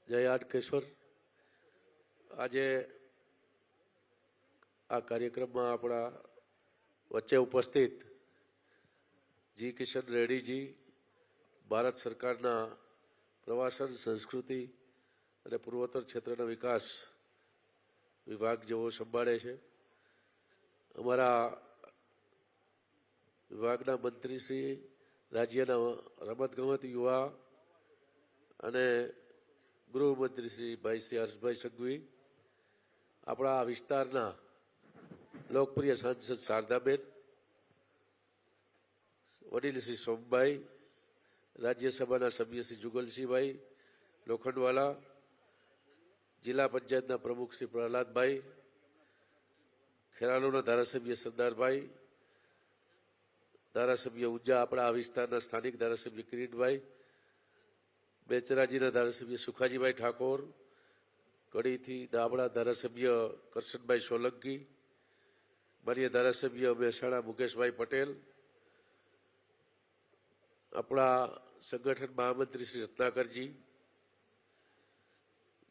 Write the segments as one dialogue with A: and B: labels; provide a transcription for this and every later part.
A: જય હાટકેશ્વર। આજે આ કાર્યક્રમમાં આપણા વચ્ચે ઉપસ્થિત જી કિશન રેડ્ડીજી ભારત સરકારના પ્રવાસન સંસ્કૃતિ અને પૂર્વોત્તર ક્ષેત્રના વિકાસ વિભાગ જેવો સંભાળે છે। અમારા વિભાગના મંત્રી શ્રી, રાજ્યના રમતગમત, યુવા અને ગૃહમંત્રી શ્રી ભાઈ શ્રી હર્ષભાઈ સંઘવી, આપણા વિસ્તારના લોકપ્રિય સાંસદ શારદાબેન, વડીલ શ્રી સોમભાઈ, રાજ્યસભાના સભ્ય શ્રી જુગલસિંહભાઈ લોખંડવાલા, જિલ્લા પંચાયતના પ્રમુખ શ્રી પ્રહલાદભાઈ, ખેરાલુના ધારાસભ્ય સરદારભાઈ, ધારાસભ્ય ઊંઝા આપણા આ વિસ્તારના સ્થાનિક ધારાસભ્ય કિરીટભાઈ, બેચરાજીના ધારાસભ્ય સુખાજીભાઈ ઠાકોર, કડીથી દાબડા ધારાસભ્ય કરશનભાઈ સોલંકી, માન્ય ધારાસભ્ય મહેસાણા મુકેશભાઈ પટેલ, આપણા સંગઠન મહામંત્રી શ્રી રત્નાકરજી,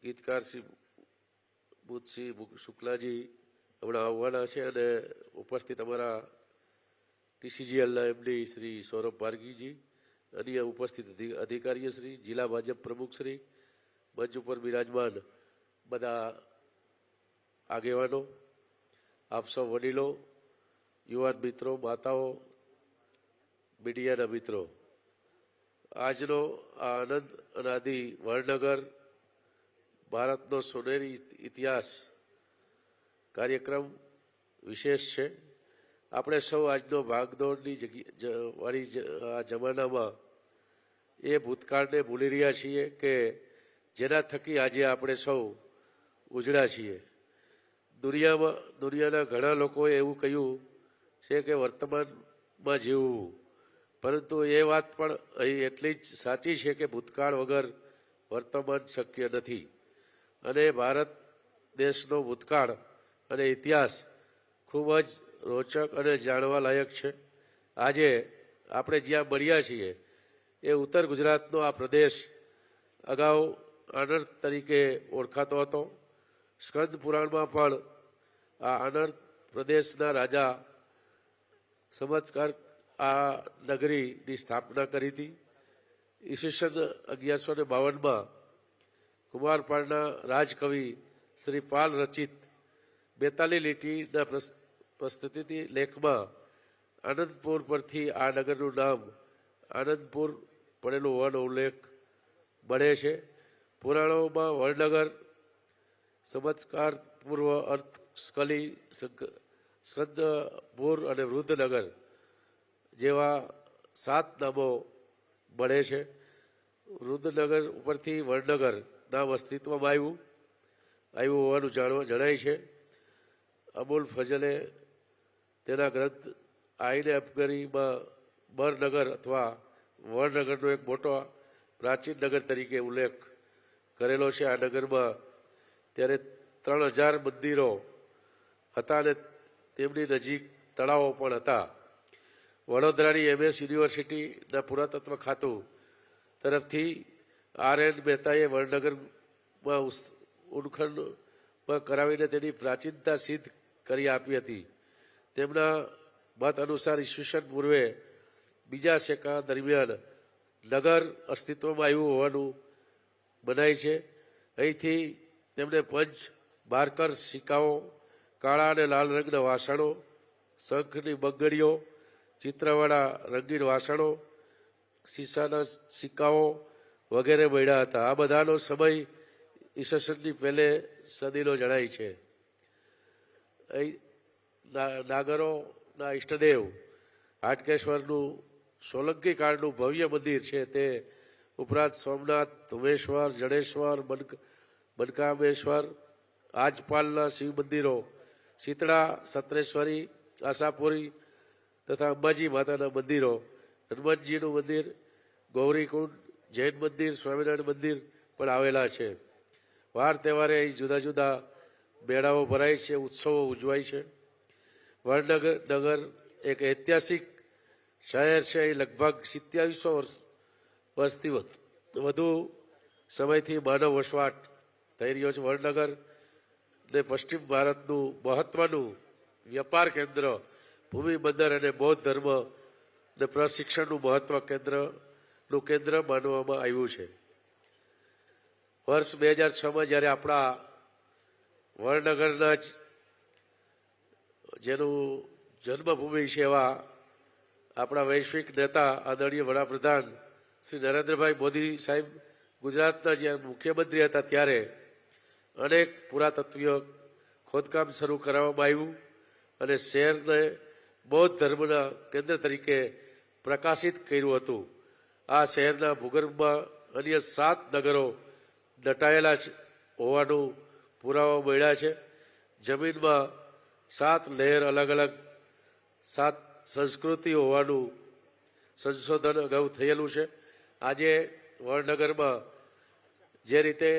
A: ગીતકાર શ્રી બુધસિંહ શુક્લાજી હમણાં આવવાના છે, અને ઉપસ્થિત અમારા ટીસીજીએલના એમડી શ્રી સૌરભ પારગીજી, અન્ય ઉપસ્થિત અધિકારીઓ શ્રી, જિલ્લા ભાજપ પ્રમુખ શ્રી, મંચ ઉપર બિરાજમાન બધા આગેવાનો, આપ સૌ વડીલો, યુવાન મિત્રો, માતાઓ, મીડિયાના મિત્રો, આજનો આ આનંદ અનાદિ વડનગર ભારતનો સોનેરી ઇતિહાસ કાર્યક્રમ વિશેષ છે। આપણે સૌ આજનો ભાગદોડની વાળી આ જમાનામાં એ ભૂતકાળને ભૂલી રહ્યા છીએ કે જેના થકી આજે આપણે સૌ ઉજળા છીએ। દુનિયાના ઘણા લોકોએ એવું કહ્યું છે કે વર્તમાનમાં જીવવું, પરંતુ એ વાત પણ અહીં એટલી જ સાચી છે કે ભૂતકાળ વગર વર્તમાન શક્ય નથી, અને ભારત દેશનો ભૂતકાળ અને ઇતિહાસ ખૂબ જ રોચક અને જાણવા લાયક છે। આજે આપણે જ્યાં મળ્યા છીએ એ ઉત્તર ગુજરાતનો આ પ્રદેશ અગાઉ આનર્ત તરીકે ઓળખાતો હતો। સ્કંદ પુરાણમાં પણ આ આનર્ત પ્રદેશના રાજા સંવત્સર આ નગરીની સ્થાપના કરી હતી। ઈસવીસન 1152માં કુમારપાળના રાજકવિ શ્રી પાલ રચિત 42 લીટીના પ્રસ્તુતિ લેખમાં આનંદપુર પરથી આ નગરનું નામ આનંદપુર પડેલું હોવાનો ઉલ્લેખ મળે છે। પુરાણોમાં વડનગર, સંવત્સર પૂર્વ અર્થ સ્કલી, સ્કંદપુર અને વૃદ્ધનગર જેવા 7 નામો મળે છે। વૃદ્ધનગર ઉપરથી વડનગર નામ અસ્તિત્વમાં આવ્યું હોવાનું જણાય છે। અબુલ ફઝલે તેના ગ્રંથ આઈને અફગરીમાં બરનગર અથવા વડનગરનો એક મોટો પ્રાચીન નગર તરીકે ઉલ્લેખ કરેલો છે। આ નગરમાં ત્યારે 3000 મંદિરો હતા અને તેમની નજીક તળાવો પણ હતા। વડોદરાની MS યુનિવર્સિટીના પુરાતત્વ ખાતું તરફથી RN મહેતાએ વડનગરમાં ઉનખંડમાં કરાવીને તેની પ્રાચીનતા સિદ્ધ કરી આપી હતી। તેમના મત અનુસાર ઈસવીસન પૂર્વે બીજા શેકા દરમિયાન નગર અસ્તિત્વમાં આવ્યું હોવાનું મનાય છે। અહીંથી તેમને પંચ બારકર સિક્કાઓ, કાળા અને લાલ રંગના વાસણો, શંખની બંગડીઓ, ચિત્રવાળા રંગીન વાસણો, શીશાના સિક્કાઓ વગેરે મળ્યા હતા। આ બધાનો સમય ઈસવીસનની પહેલે સદીનો જણાય છે। અહીં નાગરોના ઈષ્ટદેવ હાટકેશ્વરનું સોલંકી કાળનું ભવ્ય મંદિર છે। તે ઉપરાંત સોમનાથ, ધુમેશ્વર, જડેશ્વર, બનકામેશ્વર, આજપાલના શિવ મંદિરો, શીતળા, સત્રેશ્વરી, આશાપુરી તથા અંબાજી માતાના મંદિરો, હનુમાનજીનું મંદિર, ગૌરીકુંડ, જૈન મંદિર, સ્વામિનારાયણ મંદિર પણ આવેલા છે। વાર તહેવારે અહીં જુદા જુદા મેળાઓ ભરાય છે, ઉત્સવો ઉજવાય છે। વડનગર એક ઐતિહાસિક શહેર છે। અહીં લગભગ 2700 વર્ષથી વધુ સમયથી માનવ વસવાટ થઈ રહ્યો છે. વડનગર ને પશ્ચિમ ભારતનું મહત્વનું વ્યાપાર કેન્દ્ર, ભૂમિ બંદર અને બૌદ્ધ ધર્મ ને પ્રશિક્ષણનું મહત્વ કેન્દ્રનું કેન્દ્ર માનવામાં આવ્યું છે. વર્ષ 2006માં જ્યારે આપણા વડનગરના જ જેનું જન્મભૂમિ છે એવા આપણા વૈશ્વિક નેતા આદરણીય વડાપ્રધાન શ્રી નરેન્દ્રભાઈ મોદી સાહેબ ગુજરાતના જ્યારે મુખ્યમંત્રી હતા ત્યારે અનેક પુરાતત્વીય ખોદકામ શરૂ કરાવવામાં આવ્યું અને શહેરને બૌદ્ધ ધર્મના કેન્દ્ર તરીકે પ્રકાશિત કર્યું હતું. આ શહેરના ભૂગર્ભમાં અન્ય 7 નગરો દટાયેલા હોવાનું પુરાવા મળ્યા છે. જમીનમાં 7 લહેર અલગ અલગ 7 સંસ્કૃતિ હોવાનું સંશોધન અગાઉ થયેલું છે. આજે વડનગરમાં જે રીતે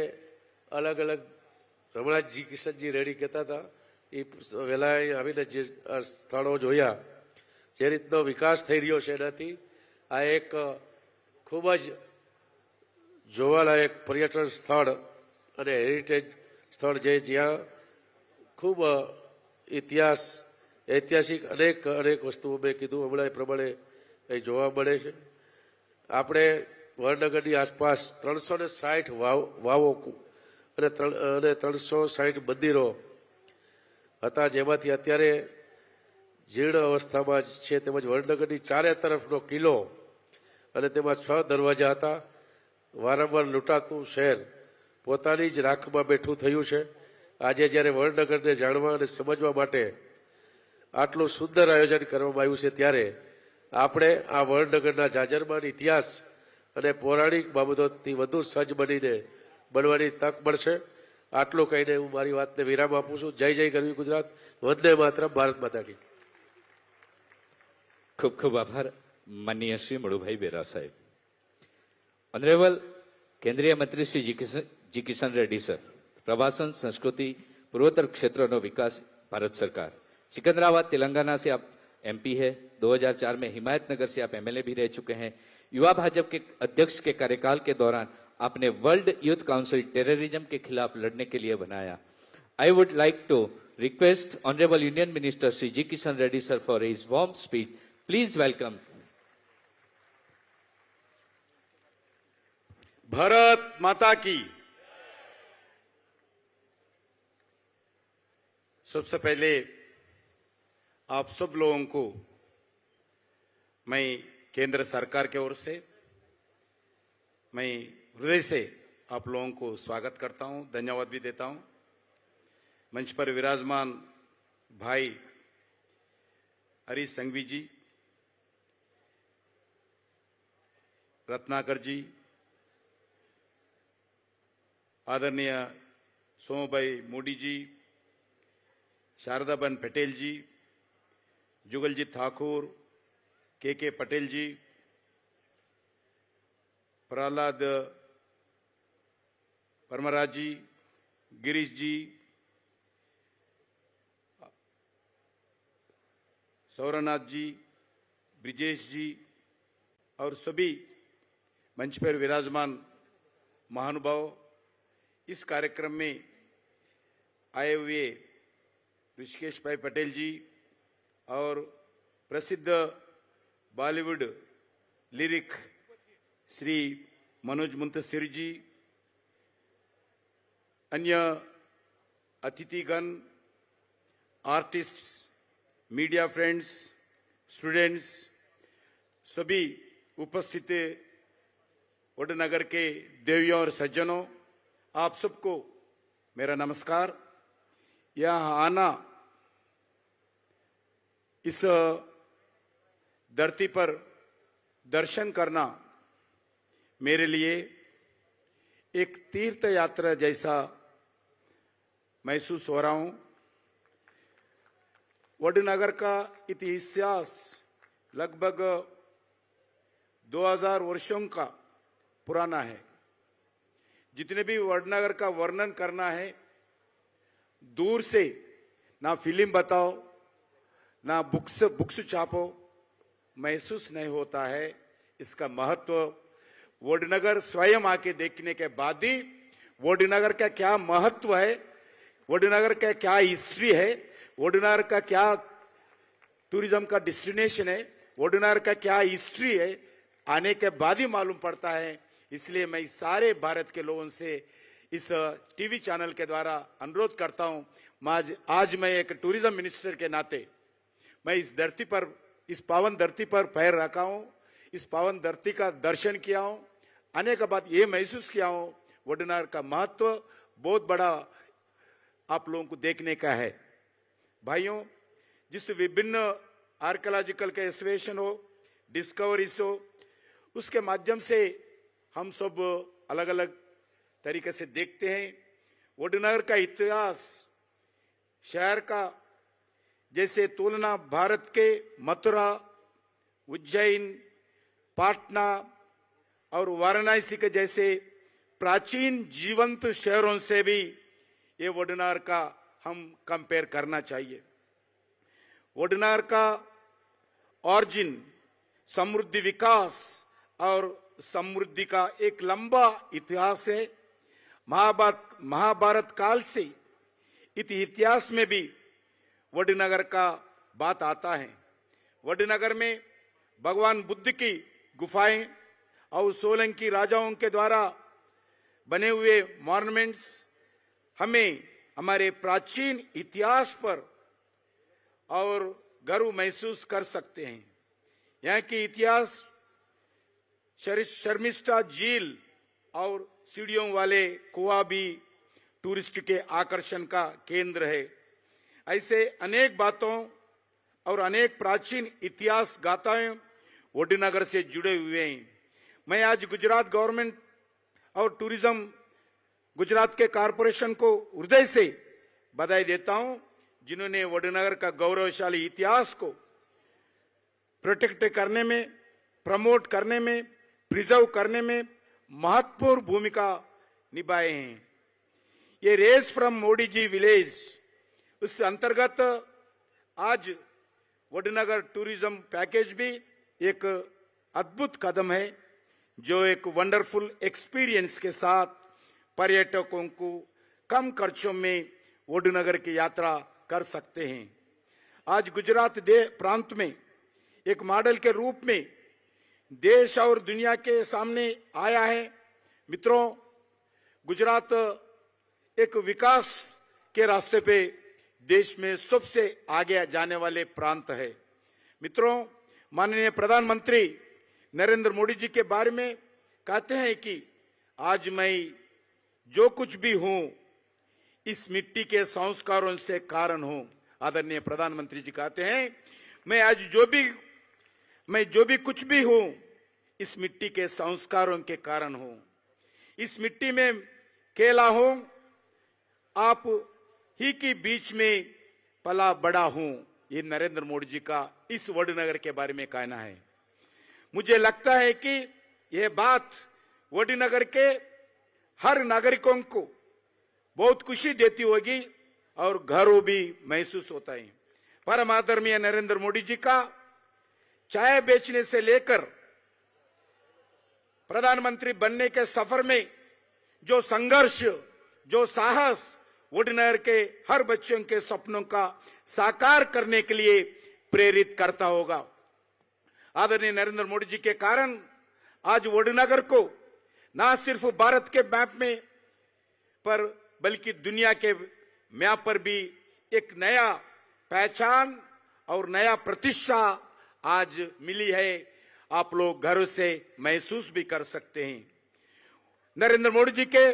A: અલગ અલગ હમણાં જી કિશનજી રેડ્ડી કહેતા હતા એ વહેલા આવીને જે સ્થળો જોયા, જે રીતનો વિકાસ થઈ રહ્યો છે એનાથી આ એક ખૂબ જ જોવાલાયક પર્યટન સ્થળ અને હેરિટેજ સ્થળ છે, જ્યાં ખૂબ ઐતિહાસિક અનેક વસ્તુઓ મેં કીધું હમણાં એ પ્રમાણે અહીં જોવા મળે છે. આપણે વડનગરની આસપાસ 360 વાવો અને 360 મંદિરો હતા, જેમાંથી અત્યારે જીર્ણ અવસ્થામાં છે. તેમજ વડનગરની ચારે તરફનો કિલ્લો અને તેમાં 6 દરવાજા હતા. વારંવાર લૂંટાતું શહેર પોતાની જ રાખમાં બેઠું થયું છે. આજે જ્યારે વડનગરને જાણવા અને સમજવા માટે આટલું સુંદર આયોજન કરવામાં આવ્યું છે, ત્યારે આપણે આ વડનગરના જાજરમાન ઇતિહાસ અને પૌરાણિક બાબતોથી વધુ સજ્જ બનવાની તક મળશે. આટલું કહીને હું મારી વાતને વિરામ આપું છું. જય જય ગરવી ગુજરાત, વંદે માતરમ, ભારત માતા કી.
B: ખૂબ ખૂબ આભાર માનનીય શ્રી મળુભાઈ બેરા સાહેબ. ઓનરેબલ કેન્દ્રીય મંત્રી શ્રી જી કિશન રેड्डी सर, प्रवासन संस्कृति पूर्वोत्तर क्षेत्रों विकास भारत सरकार. सिकंदराबाद तेलंगाना से आप एमपी है. 2004 में हिमायतनगर से आप एमएलए भी रह चुके हैं. युवा भाजपा के अध्यक्ष के कार्यकाल के दौरान आपने वर्ल्ड यूथ काउंसिल टेररिज्म के खिलाफ लड़ने के लिए बनाया. I would like to request honourable union minister Shri G Kishan Reddy sir for his warm speech. Please welcome.
C: Bharat Mata की. सबसे पहले आप सब लोगों को मैं केंद्र सरकार की ओर से मैं हृदय से आप लोगों को स्वागत करता हूं, धन्यवाद भी देता हूं. मंच पर विराजमान भाई हरीश संघवी जी, रत्नाकर जी, आदरणीय सोमभाई मोदी जी, शारदाबेन पटेल जी, जुगलजीत ठाकुर, के पटेल जी, प्रहलाद परमराज जी, गिरीश जी, सौरनाथ जी, ब्रिजेश जी और सभी मंच पर विराजमान महानुभाव, इस कार्यक्रम में आए हुए ऋषिकेश भाई पटेल जी और प्रसिद्ध बॉलीवुड लिरिक श्री मनोज मुंतसिर जी, अन्य अतिथिगण, आर्टिस्ट्स, मीडिया फ्रेंड्स, स्टूडेंट्स, सभी उपस्थित वडनगर के देवियों और सज्जनों, आप सबको मेरा नमस्कार. यहाँ आना, इस धरती पर दर्शन करना मेरे लिए एक तीर्थ यात्रा जैसा महसूस हो रहा हूं. वडनगर का इतिहास लगभग 2000 वर्षों का पुराना है. जितने भी वडनगर का वर्णन करना है, दूर से ना फिल्म बताओ ना बुक्स छापो, महसूस नहीं होता है इसका महत्व. वडनगर स्वयं आके देखने के बाद ही वडनगर का क्या महत्व है, वडनगर का क्या हिस्ट्री है, वडनगर का क्या टूरिज्म का डेस्टिनेशन है, वडनगर का क्या हिस्ट्री है, आने के बाद ही मालूम पड़ता है। इसलिए मैं इस सारे भारत के लोगों से इस टीवी चैनल के द्वारा अनुरोध करता हूं। आज मैं एक टूरिज्म मिनिस्टर के नाते मैं इस धरती पर, इस पावन धरती पर पैर रखा हूं, इस पावन धरती का दर्शन किया हूं, आने के बाद ये महसूस किया हूं वडनगर का महत्व बहुत बड़ा आप लोगों को देखने का है। भाइयों, जिस विभिन्न आर्कियोलॉजिकल के एक्सकवेशन हो, डिस्कवरीज हो, उसके माध्यम से हम सब अलग अलग तरीके से देखते हैं। वडनगर का इतिहास, शहर का जैसे तुलना भारत के मथुरा, उज्जैन, पाटना और वाराणसी के जैसे प्राचीन जीवंत शहरों से भी ये वडनगर का हम कंपेयर करना चाहिए। वडनगर का ऑरिजिन समृद्धि, विकास और समृद्धि का एक लंबा इतिहास है। महाभारत काल से इतिहास में भी वडनगर का बात आता है। वडनगर में भगवान बुद्ध की गुफाएं और सोलंकी राजाओं के द्वारा बने हुए मॉन्यूमेंट्स हमें हमारे प्राचीन इतिहास पर और गर्व महसूस कर सकते हैं। यहाँ की इतिहास शर्मिष्ठा झील और सीढ़ियों वाले कुआं भी टूरिस्ट के आकर्षण का केंद्र है। ऐसे अनेक बातों और अनेक प्राचीन इतिहास गाथाएं वडनगर से जुड़े हुए हैं। मैं आज गुजरात गवर्नमेंट और टूरिज्म गुजरात के कॉरपोरेशन को हृदय से बधाई देता हूं, जिन्होंने वडनगर का गौरवशाली इतिहास को प्रोटेक्ट करने में, प्रमोट करने में, प्रिजर्व करने में महत्वपूर्ण भूमिका निभाए हैं। ये race from Modi ji village, उस अंतर्गत आज वडनगर टूरिज्म पैकेज भी एक अद्भुत कदम है, जो एक वंडरफुल एक्सपीरियंस के साथ पर्यटकों को कम खर्चों में वडनगर की यात्रा कर सकते हैं। आज गुजरात प्रांत में एक मॉडल के रूप में देश और दुनिया के सामने आया है। मित्रों, गुजरात एक विकास के रास्ते पे देश में सबसे आगे जाने वाले प्रांत है। मित्रों, माननीय प्रधानमंत्री नरेंद्र मोदी जी के बारे में कहते हैं कि आज मैं जो कुछ भी हूं इस मिट्टी के संस्कारों से कारण हूं। आदरणीय प्रधानमंत्री जी कहते हैं, मैं आज जो भी कुछ भी हूं इस मिट्टी के संस्कारों के कारण हूं। इस मिट्टी में केला हूं, आप ही के बीच में पला बड़ा हूं। ये नरेंद्र मोदी जी का इस वडनगर के बारे में कहना है। मुझे लगता है कि यह बात वडनगर के हर नागरिकों को बहुत खुशी देती होगी और गर्व भी महसूस होता है। परम आदरणीय नरेंद्र मोदी जी का चाय बेचने से लेकर प्रधानमंत्री बनने के सफर में जो संघर्ष, जो साहस वडनगर के हर बच्चों के सपनों का साकार करने के लिए प्रेरित करता होगा। आदरणीय नरेंद्र मोदी जी के कारण आज वडनगर को न सिर्फ भारत के मैप में पर बल्कि दुनिया के मैप पर भी एक नया पहचान और नया प्रतिष्ठा आज मिली है। आप लोग गर्व से महसूस भी कर सकते हैं। नरेंद्र मोदी जी के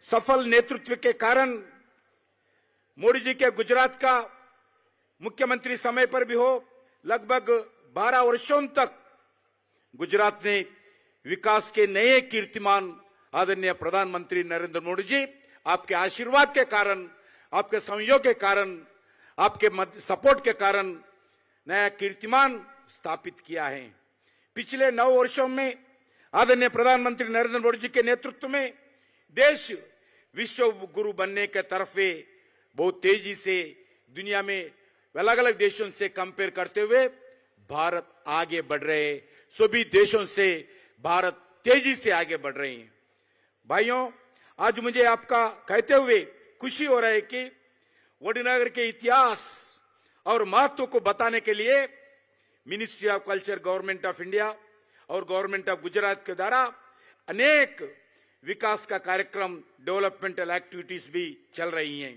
C: सफल नेतृत्व के कारण मोदी जी के गुजरात का मुख्यमंत्री समय पर भी हो, लगभग 12 वर्षों तक गुजरात ने विकास के नए कीर्तिमान आदरणीय प्रधानमंत्री नरेंद्र मोदी जी आपके आशीर्वाद के कारण, आपके सहयोग के कारण, आपके सपोर्ट के कारण नया कीर्तिमान स्थापित किया है। पिछले 9 वर्षों में आदरणीय प्रधानमंत्री नरेंद्र मोदी जी के नेतृत्व में देश विश्व गुरु बनने के तरफ बहुत तेजी से दुनिया में अलग अलग देशों से कंपेयर करते हुए भारत आगे बढ़ रहे। सभी देशों से भारत तेजी से आगे बढ़ रही हैं। भाइयों, आज मुझे आपका कहते हुए खुशी हो रहा है कि वडनगर के इतिहास और महत्व को बताने के लिए ministry of culture, government of India और गवर्नमेंट ऑफ गुजरात के द्वारा अनेक विकास का कार्यक्रम, डेवलपमेंटल एक्टिविटीज भी चल रही हैं।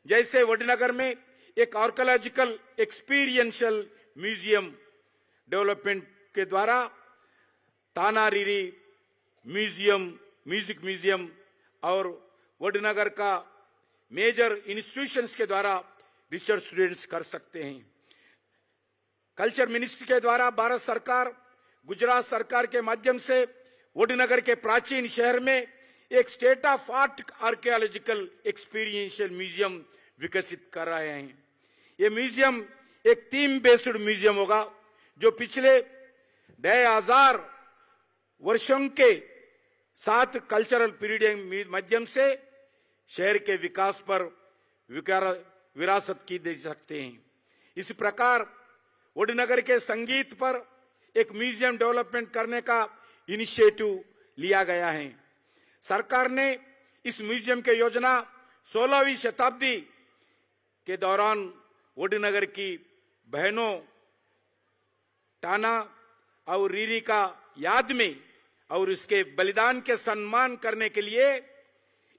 C: जैसे वडनगर में एक आर्कियोलॉजिकल एक्सपीरियंशियल म्यूजियम डेवलपमेंट के द्वारा तानारीरी म्यूजियम, म्यूजिक म्यूजियम और वडनगर का मेजर इंस्टीट्यूशंस के द्वारा रिसर्च स्टूडेंट्स कर सकते हैं। कल्चर मिनिस्ट्री के द्वारा भारत सरकार, गुजरात सरकार के माध्यम से वडनगर के प्राचीन शहर में एक state of art archaeological experiential museum विकसित कर रहे हैं। ये म्यूजियम एक थीम बेस्ड म्यूजियम होगा जो पिछले 1000 वर्षों के साथ कल्चरल पीरियड माध्यम से शहर के विकास पर विरासत की दे सकते हैं। इस प्रकार वडनगर के संगीत पर एक म्यूजियम डेवलपमेंट करने का इनिशिएटिव लिया गया है। सरकार ने इस म्यूजियम की योजना 16वीं शताब्दी के दौरान वडनगर की बहनों टाना और रीरी का याद में और उसके बलिदान के सम्मान करने के लिए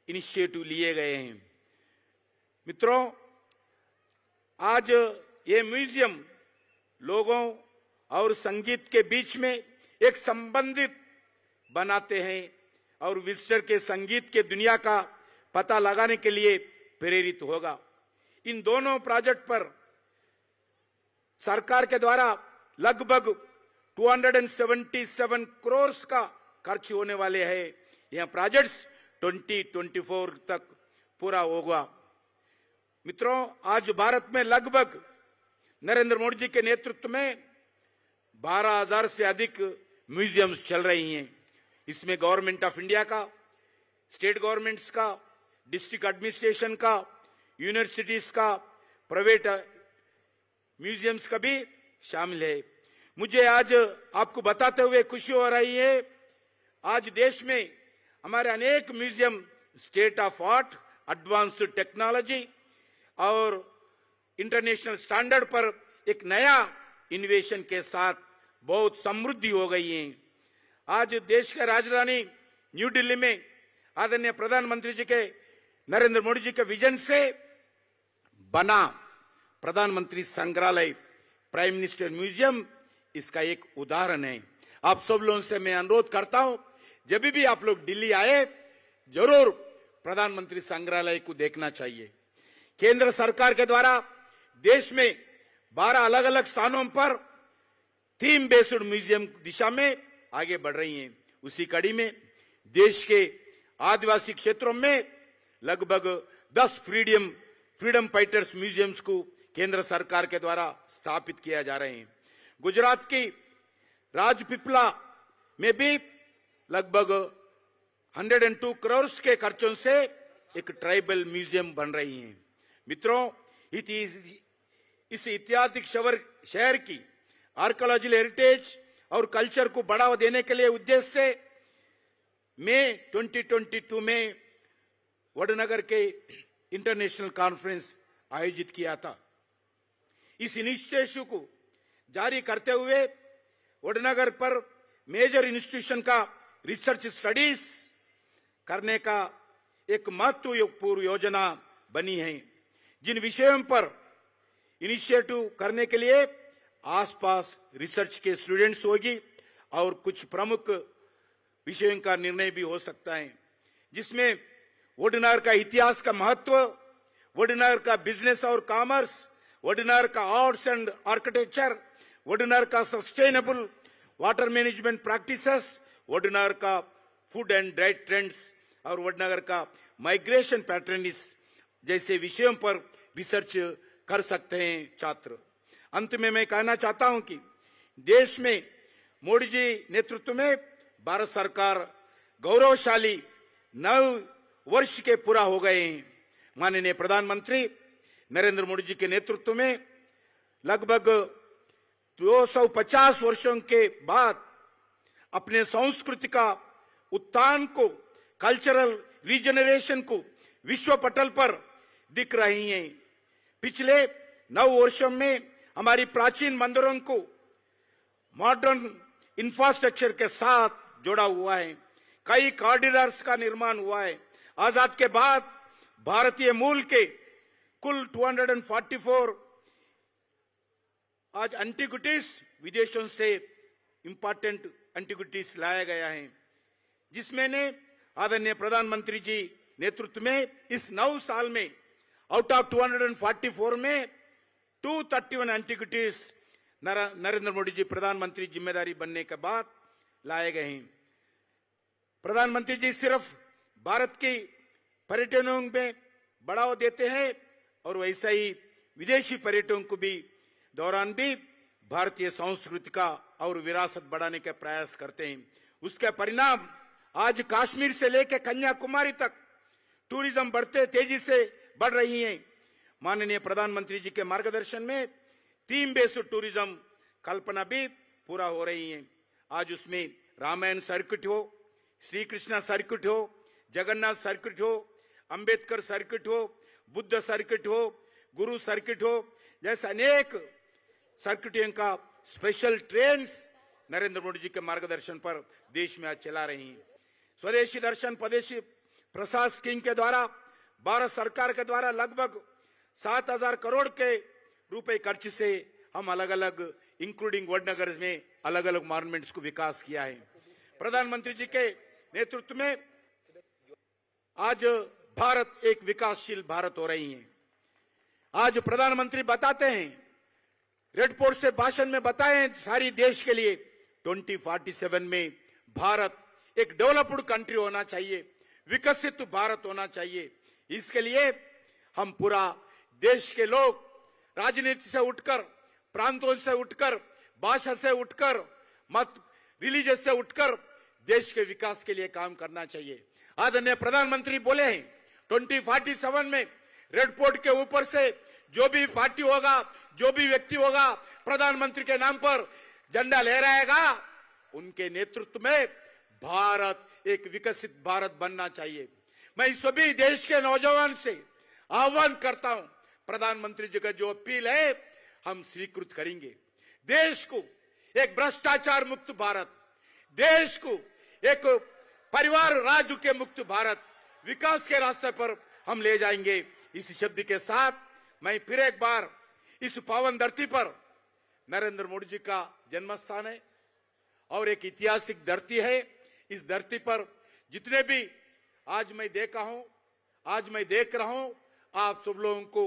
C: इनिशिएटिव लिए गए हैं। मित्रों, आज ये म्यूजियम लोगों और संगीत के बीच में एक संबंधित बनाते हैं और विजिटर के संगीत के दुनिया का पता लगाने के लिए प्रेरित होगा। इन दोनों प्रोजेक्ट पर सरकार के द्वारा लगभग 277 करोड़ का खर्च होने वाले हैं। यह प्रोजेक्ट्स 2024 तक पूरा होगा। मित्रों, आज भारत में लगभग नरेंद्र मोदी जी के नेतृत्व में 12,000 से अधिक म्यूजियम्स चल रही हैं। इसमें गवर्नमेंट ऑफ इंडिया का, स्टेट गवर्नमेंट्स का, डिस्ट्रिक्ट एडमिनिस्ट्रेशन का, यूनिवर्सिटीज का, प्राइवेट म्यूजियम्स का भी शामिल है। मुझे आज आपको बताते हुए खुशी हो रही है, आज देश में हमारे अनेक museum state of art, advanced technology और इंटरनेशनल स्टैंडर्ड पर एक नया इनोवेशन के साथ बहुत समृद्धि हो गई है। आज देश की राजधानी न्यू दिल्ली में आदरणीय प्रधानमंत्री जी के, नरेंद्र मोदी जी के विजन से बना प्रधानमंत्री संग्रहालय, प्राइम मिनिस्टर म्यूजियम इसका एक उदाहरण है। आप सब लोगों से मैं अनुरोध करता हूं, जब भी आप लोग दिल्ली आए जरूर प्रधानमंत्री संग्रहालय को देखना चाहिए। केंद्र सरकार के द्वारा देश में 12 अलग अलग स्थानों पर थीम बेस्ड म्यूजियम दिशा में आगे बढ़ रही हैं। उसी कड़ी में देश के आदिवासी क्षेत्रों में लगभग 10 फ्रीडम फाइटर्स म्यूजियम्स को केंद्र सरकार के द्वारा स्थापित किया जा रहे हैं। गुजरात की राजपीपला में भी लगभग 102 करोड़ के खर्चों से एक ट्राइबल म्यूजियम बन रही है। मित्रों, इस ऐतिहासिक शहर की आर्कियोलॉजिकल हेरिटेज और कल्चर को बढ़ावा देने के लिए उद्देश्य से मई 2022 में वडनगर के इंटरनेशनल कॉन्फ्रेंस आयोजित किया था। इस इनिशिएटिव को जारी करते हुए वडनगर पर मेजर इंस्टीट्यूशन का रिसर्च स्टडीज करने का एक महत्वपूर्ण योजना बनी है। जिन विषयों पर इनिशिएटिव करने के लिए आसपास रिसर्च के स्टूडेंट्स होगी और कुछ प्रमुख विषयों का निर्णय भी हो सकता है, जिसमें वडनगर का इतिहास का महत्व, वडनगर का बिजनेस और कॉमर्स, वडनगर का आर्ट्स एंड आर्किटेक्चर, वडनगर का sustainable water management practices, Vadnagar का फूड एंड डाइट ट्रेंड्स और वडनगर का माइग्रेशन पैटर्न्स जैसे विषयों पर रिसर्च कर सकते हैं छात्र। अंत में मैं कहना चाहता हूं कि देश में मोदी जी नेतृत्व में भारत सरकार गौरवशाली 9 वर्ष के पूरा हो गए हैं। माननीय प्रधानमंत्री नरेंद्र मोदी जी के नेतृत्व में लगभग 250 वर्षों के बाद अपने संस्कृति का उत्थान को, कल्चरल रीजनरेशन को विश्व पटल पर दिख रही हैं। पिछले 9 वर्षों में हमारी प्राचीन मंदिरों को मॉडर्न इंफ्रास्ट्रक्चर के साथ जोड़ा हुआ है। कई कॉरिडोर्स का निर्माण हुआ है। आजाद के बाद भारतीय मूल के कुल 244 आज एंटिक्विटीज विदेशों से इंपॉर्टेंट एंटिक्विटीज लाया गया है, जिसमें ने आदरणीय प्रधानमंत्री जी नेतृत्व में इस 9 साल में आउट ऑफ 244 में 231 एंटिक्विटीज नरेंद्र मोदी जी प्रधानमंत्री जिम्मेदारी बनने के बाद लाए गए हैं। प्रधानमंत्री जी सिर्फ भारत की पर्यटनों में बढ़ावा देते हैं और वैसा ही विदेशी पर्यटकों को भी दौरान भी भारतीय संस्कृति का और विरासत बढ़ाने के प्रयास करते हैं। उसके परिणाम आज कश्मीर से लेकर कन्याकुमारी तक टूरिज्म बढ़ते तेजी से बढ़ रही है। माननीय प्रधानमंत्री जी के मार्गदर्शन में थीम बेस्ड टूरिज्म कल्पना भी पूरा हो रही है। आज उसमें रामायण सर्किट हो, श्री कृष्णा सर्किट हो, जगन्नाथ सर्किट हो, अंबेडकर सर्किट हो, बुद्ध सर्किट हो, गुरु सर्किट हो, जैसे अनेक सर्किटों का स्पेशल ट्रेन्स नरेंद्र मोदी जी के मार्गदर्शन पर देश में आज चला रही हैं। स्वदेशी दर्शन स्वदेशी प्रसाद स्कीम के द्वारा भारत सरकार के द्वारा लगभग 7,000 करोड़ के रुपए खर्च से हम अलग अलग इंक्लूडिंग वडनगर में अलग अलग मॉन्यूमेंट्स को विकास किया है। प्रधानमंत्री जी के नेतृत्व में आज भारत एक विकासशील भारत हो रही है। आज प्रधानमंत्री बताते हैं, रेड फोर्ट से भाषण में बताएं सारी देश के लिए 2047 में भारत एक डेवलप्ड कंट्री होना चाहिए, विकसित भारत होना चाहिए। इसके लिए हम पूरा देश के लोग राजनीति से उठकर, प्रांतों से उठकर, भाषा से उठकर, मत रिलीजियस से उठकर देश के विकास के लिए काम करना चाहिए। आदरणीय प्रधानमंत्री बोले हैं 2047 में रेड फोर्ट के ऊपर से जो भी पार्टी होगा, जो भी व्यक्ति होगा, प्रधानमंत्री के नाम पर झंडा लहराएगा, उनके नेतृत्व में भारत एक विकसित भारत बनना चाहिए। मैं सभी देश के नौजवान से आह्वान करता हूं, प्रधानमंत्री जी का जो अपील है हम स्वीकृत करेंगे। देश को एक भ्रष्टाचार मुक्त भारत, देश को एक परिवार राज के मुक्त भारत, विकास के रास्ते पर हम ले जाएंगे। इस शब्द के साथ मैं फिर एक बार इस पावन धरती पर, नरेंद्र मोदी जी का जन्म स्थान है और एक ऐतिहासिक धरती है। इस धरती पर जितने भी आज मैं देख रहा हूं, आप सब लोगों को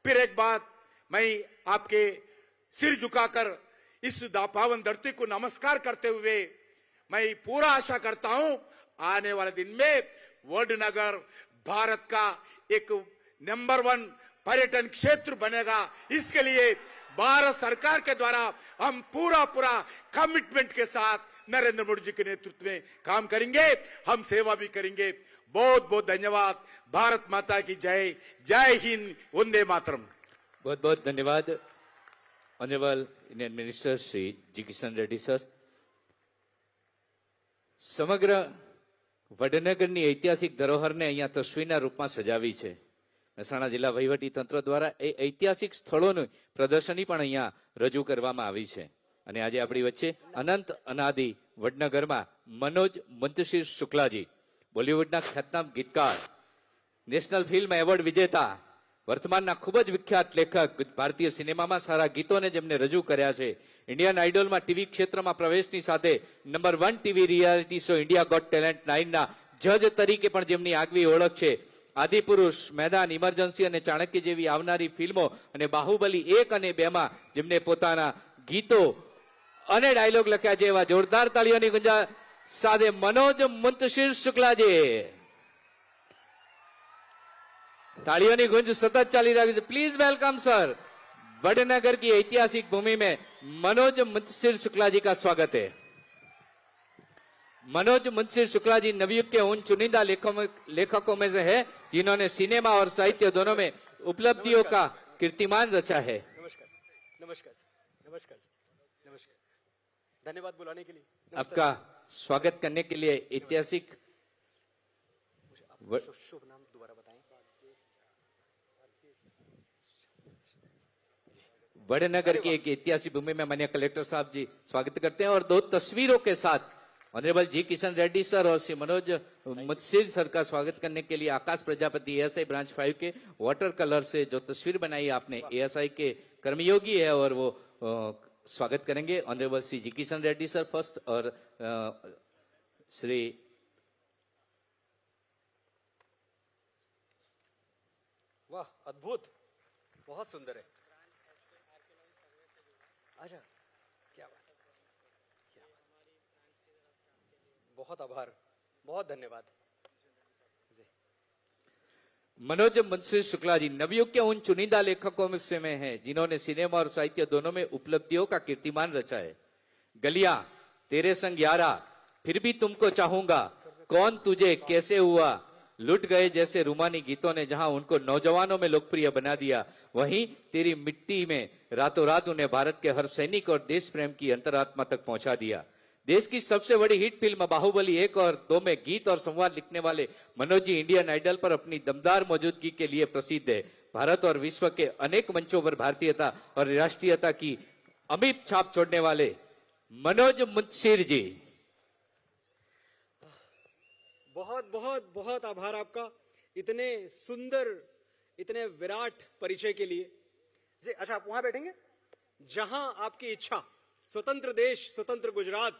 C: फिर एक बार मैं आपके सिर झुकाकर इस पावन धरती को नमस्कार करते हुए मैं पूरा आशा करता हूं आने वाले दिन में वडनगर भारत का एक नंबर 1 पर्यटन क्षेत्र बनेगा। इसके लिए भारत सरकार के द्वारा हम पूरा कमिटमेंट के साथ नरेंद्र मोदी जी के नेतृत्व में काम करेंगे, हम सेवा भी करेंगे। बहुत बहुत धन्यवाद। भारत माता की जय। जय हिंद, वंदे मातरम।
B: बहुत बहुत धन्यवाद honourable Indian minister Shri G Kishan Reddy sir. સમગ્ર વડનગરની ઐતિહાસિક ધરોહરને અહીંયા તસવીરના રૂપમાં સજાવી છે। મહેસાણા જિલ્લા વહીવટી તંત્ર દ્વારા એ ઐતિહાસિક સ્થળોની પ્રદર્શની પણ અહીંયા રજૂ કરવામાં આવી છે। અને આજે આપણી વચ્ચે અનંત અનાદિ વડનગરમાં મનોજ મુંતશીર શુક્લાજી, બોલિવૂડના ખ્યાતનામ ગીતકાર, નેશનલ ફિલ્મ એવોર્ડ વિજેતા, વર્તમાનના ખૂબ જ વિખ્યાત લેખક, ભારતીય સિનેમામાં સારા ગીતોને જેમને રજૂ કર્યા છે, ઇન્ડિયન આઇડોલમાં ટીવી ક્ષેત્રમાં પ્રવેશની સાથે number 1 TV reality show India got talent 9ના જજ તરીકે પણ જેમની આગવી ઓળખ છે। આદિપુરુષ, મેદાન, ઇમરજન્સી અને ચાણક્ય જેવી આવનારી ફિલ્મો અને બાહુબલી 1 અને 2માં જેમને પોતાના ગીતો અને ડાયલોગ લખ્યા છે, એવા જોરદાર તાળીઓની ગુંજા સાથે મનોજ મુંતશીર શુક્લાજી। तालियों गुंज सतत चाली रही है। Please welcome sir. वडनगर की ऐतिहासिक भूमि में मनोज मुंतशिर शुक्ला जी का स्वागत है। मनोज मुंतशिर शुक्ला जी नवयुग के उन चुनिंदा लेखकों में से है जिन्होंने सिनेमा और साहित्य दोनों में उपलब्धियों का कीर्तिमान रचा है।
D: नमस्कार, धन्यवाद बुलाने के लिए।
B: आपका स्वागत करने के लिए ऐतिहासिक
D: शुभ नाम दोबारा बताएं।
B: वड़नगर की एक ऐतिहासिक भूमि में माननीय कलेक्टर साहब जी स्वागत करते हैं और दो तस्वीरों के साथ ऑनरेबल जी किशन रेड्डी सर और श्री मनोज मुत्सिर सर का स्वागत करने के लिए आकाश प्रजापति एएसआई ब्रांच 5 के वाटर कलर से जो तस्वीर बनाई आपने एएसआई के कर्मयोगी है और वो स्वागत करेंगे honourable Shri G Kishan Reddy sir first और श्री
D: वाह, अद्भुत, बहुत सुंदर है। अच्छा, क्या बात, क्या बात। बहुत आभार, बहुत धन्यवाद जी।
B: मनोज मुंशी शुक्ला जी नवयुग के उन चुनिंदा लेखकों में से में हैं जिन्होंने सिनेमा और साहित्य दोनों में उपलब्धियों का कीर्तिमान रचा है। गलियां, तेरे संग यारा, फिर भी तुमको चाहूंगा, कौन तुझे कैसे हुआ, लुट गए जैसे रूमानी गीतों ने जहां उनको नौजवानों में लोकप्रिय बना दिया, वहीं तेरी मिट्टी में रातों रात उन्हें भारत के हर सैनिक और देश प्रेम की अंतरात्मा तक पहुंचा दिया। देश की सबसे बड़ी हिट फिल्म बाहुबली 1 और 2 में गीत और संवाद लिखने वाले मनोज जी इंडियन आइडल पर अपनी दमदार मौजूदगी के लिए प्रसिद्ध है। भारत और विश्व के अनेक मंचों पर भारतीयता और राष्ट्रीयता की अमिट छाप छोड़ने वाले मनोज मुंशीर जी,
D: बहुत बहुत बहुत आभार आपका इतने सुंदर, इतने विराट परिचय के लिए जी। अच्छा, आप वहां बैठेंगे जहां आपकी इच्छा। स्वतंत्र देश, स्वतंत्र Gujarat.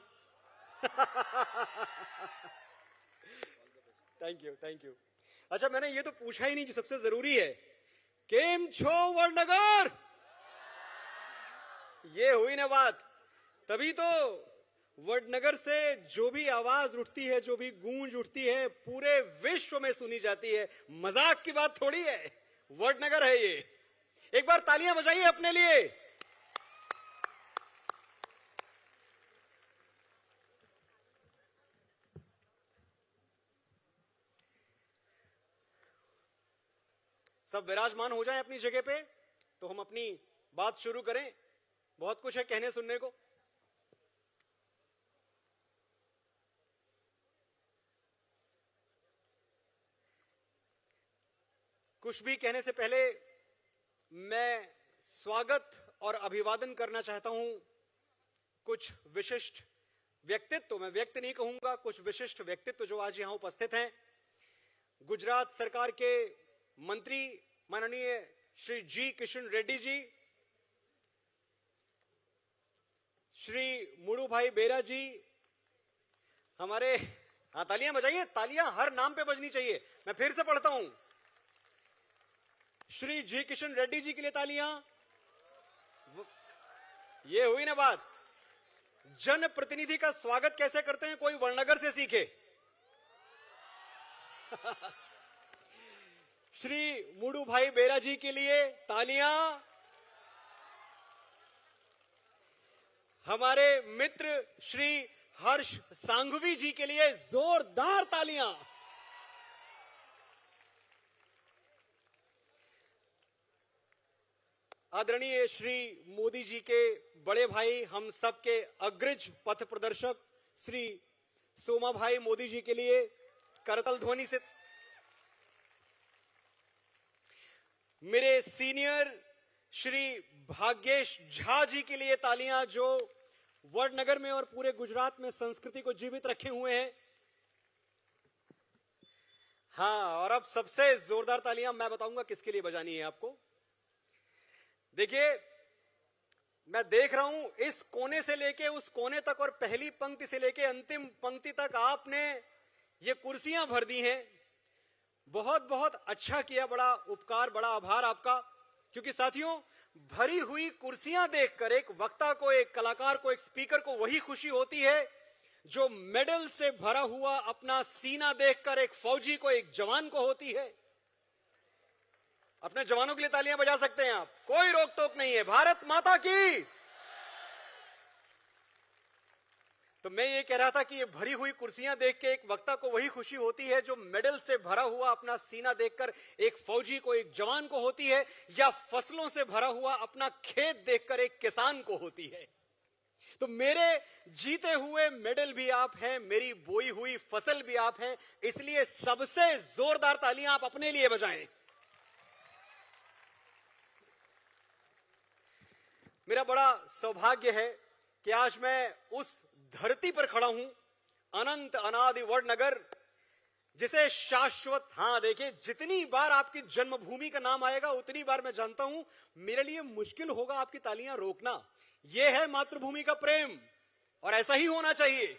D: Thank you, thank you. अच्छा, मैंने ये तो पूछा ही नहीं जो सबसे जरूरी है, केम छो वड़नगर, ये हुई ना बात। तभी तो वडनगर से जो भी आवाज उठती है, जो भी गूंज उठती है, पूरे विश्व में सुनी जाती है। मजाक की बात थोड़ी है, वडनगर है ये। एक बार तालियां बजाइए अपने लिए। सब विराजमान हो जाएं अपनी जगह पे तो हम अपनी बात शुरू करें। बहुत कुछ है कहने सुनने को। कुछ भी कहने से पहले मैं स्वागत और अभिवादन करना चाहता हूं कुछ विशिष्ट व्यक्तित्व, मैं व्यक्ति नहीं कहूंगा, कुछ विशिष्ट व्यक्तित्व जो आज यहां उपस्थित हैं। गुजरात सरकार के मंत्री माननीय श्री जी किशन रेड्डी जी, श्री मुड़ू भाई बेरा जी, हमारे, हाँ तालियां बजाइए, तालियां हर नाम पे बजनी चाहिए। मैं फिर से पढ़ता हूं, श्री जी किशन रेड्डी जी के लिए तालियां। ये हुई ना बात। जन प्रतिनिधि का स्वागत कैसे करते हैं, कोई वड़नगर से सीखे। श्री मुड़ू भाई बेरा जी के लिए तालियां। हमारे मित्र श्री हर्ष सांघवी जी के लिए जोरदार तालियां। आदरणीय श्री मोदी जी के बड़े भाई, हम सबके अग्रज पथ प्रदर्शक श्री सोमा भाई मोदी जी के लिए करतल ध्वनि से। मेरे सीनियर श्री भाग्येश झा जी के लिए तालियां, जो वडनगर में और पूरे गुजरात में संस्कृति को जीवित रखे हुए हैं। हाँ, और अब सबसे जोरदार तालियां मैं बताऊंगा किसके लिए बजानी है आपको। देखिए, मैं देख रहा हूं इस कोने से लेके उस कोने तक और पहली पंक्ति से लेके अंतिम पंक्ति तक आपने ये कुर्सियां भर दी हैं। बहुत बहुत अच्छा किया, बड़ा उपकार, बड़ा आभार आपका। क्योंकि साथियों, भरी हुई कुर्सियां देखकर एक वक्ता को, एक कलाकार को, एक स्पीकर को वही खुशी होती है जो मेडल से भरा हुआ अपना सीना देखकर एक फौजी को, एक जवान को होती है। अपने जवानों के लिए तालियां बजा सकते हैं आप, कोई रोक टोक नहीं है। भारत माता की। तो मैं ये कह रहा था कि ये भरी हुई कुर्सियां देख के एक वक्ता को वही खुशी होती है जो मेडल से भरा हुआ अपना सीना देखकर एक फौजी को, एक जवान को होती है, या फसलों से भरा हुआ अपना खेत देखकर एक किसान को होती है। तो मेरे जीते हुए मेडल भी आप हैं, मेरी बोई हुई फसल भी आप हैं, इसलिए सबसे जोरदार तालियां आप अपने लिए बजाएं। मेरा बड़ा सौभाग्य है कि आज मैं उस धरती पर खड़ा हूं, अनंत अनादि वडनगर, जिसे शाश्वत, हां देखिए, जितनी बार आपकी जन्मभूमि का नाम आएगा उतनी बार मैं जानता हूं मेरे लिए मुश्किल होगा आपकी तालियां रोकना। यह है मातृभूमि का प्रेम, और ऐसा ही होना चाहिए।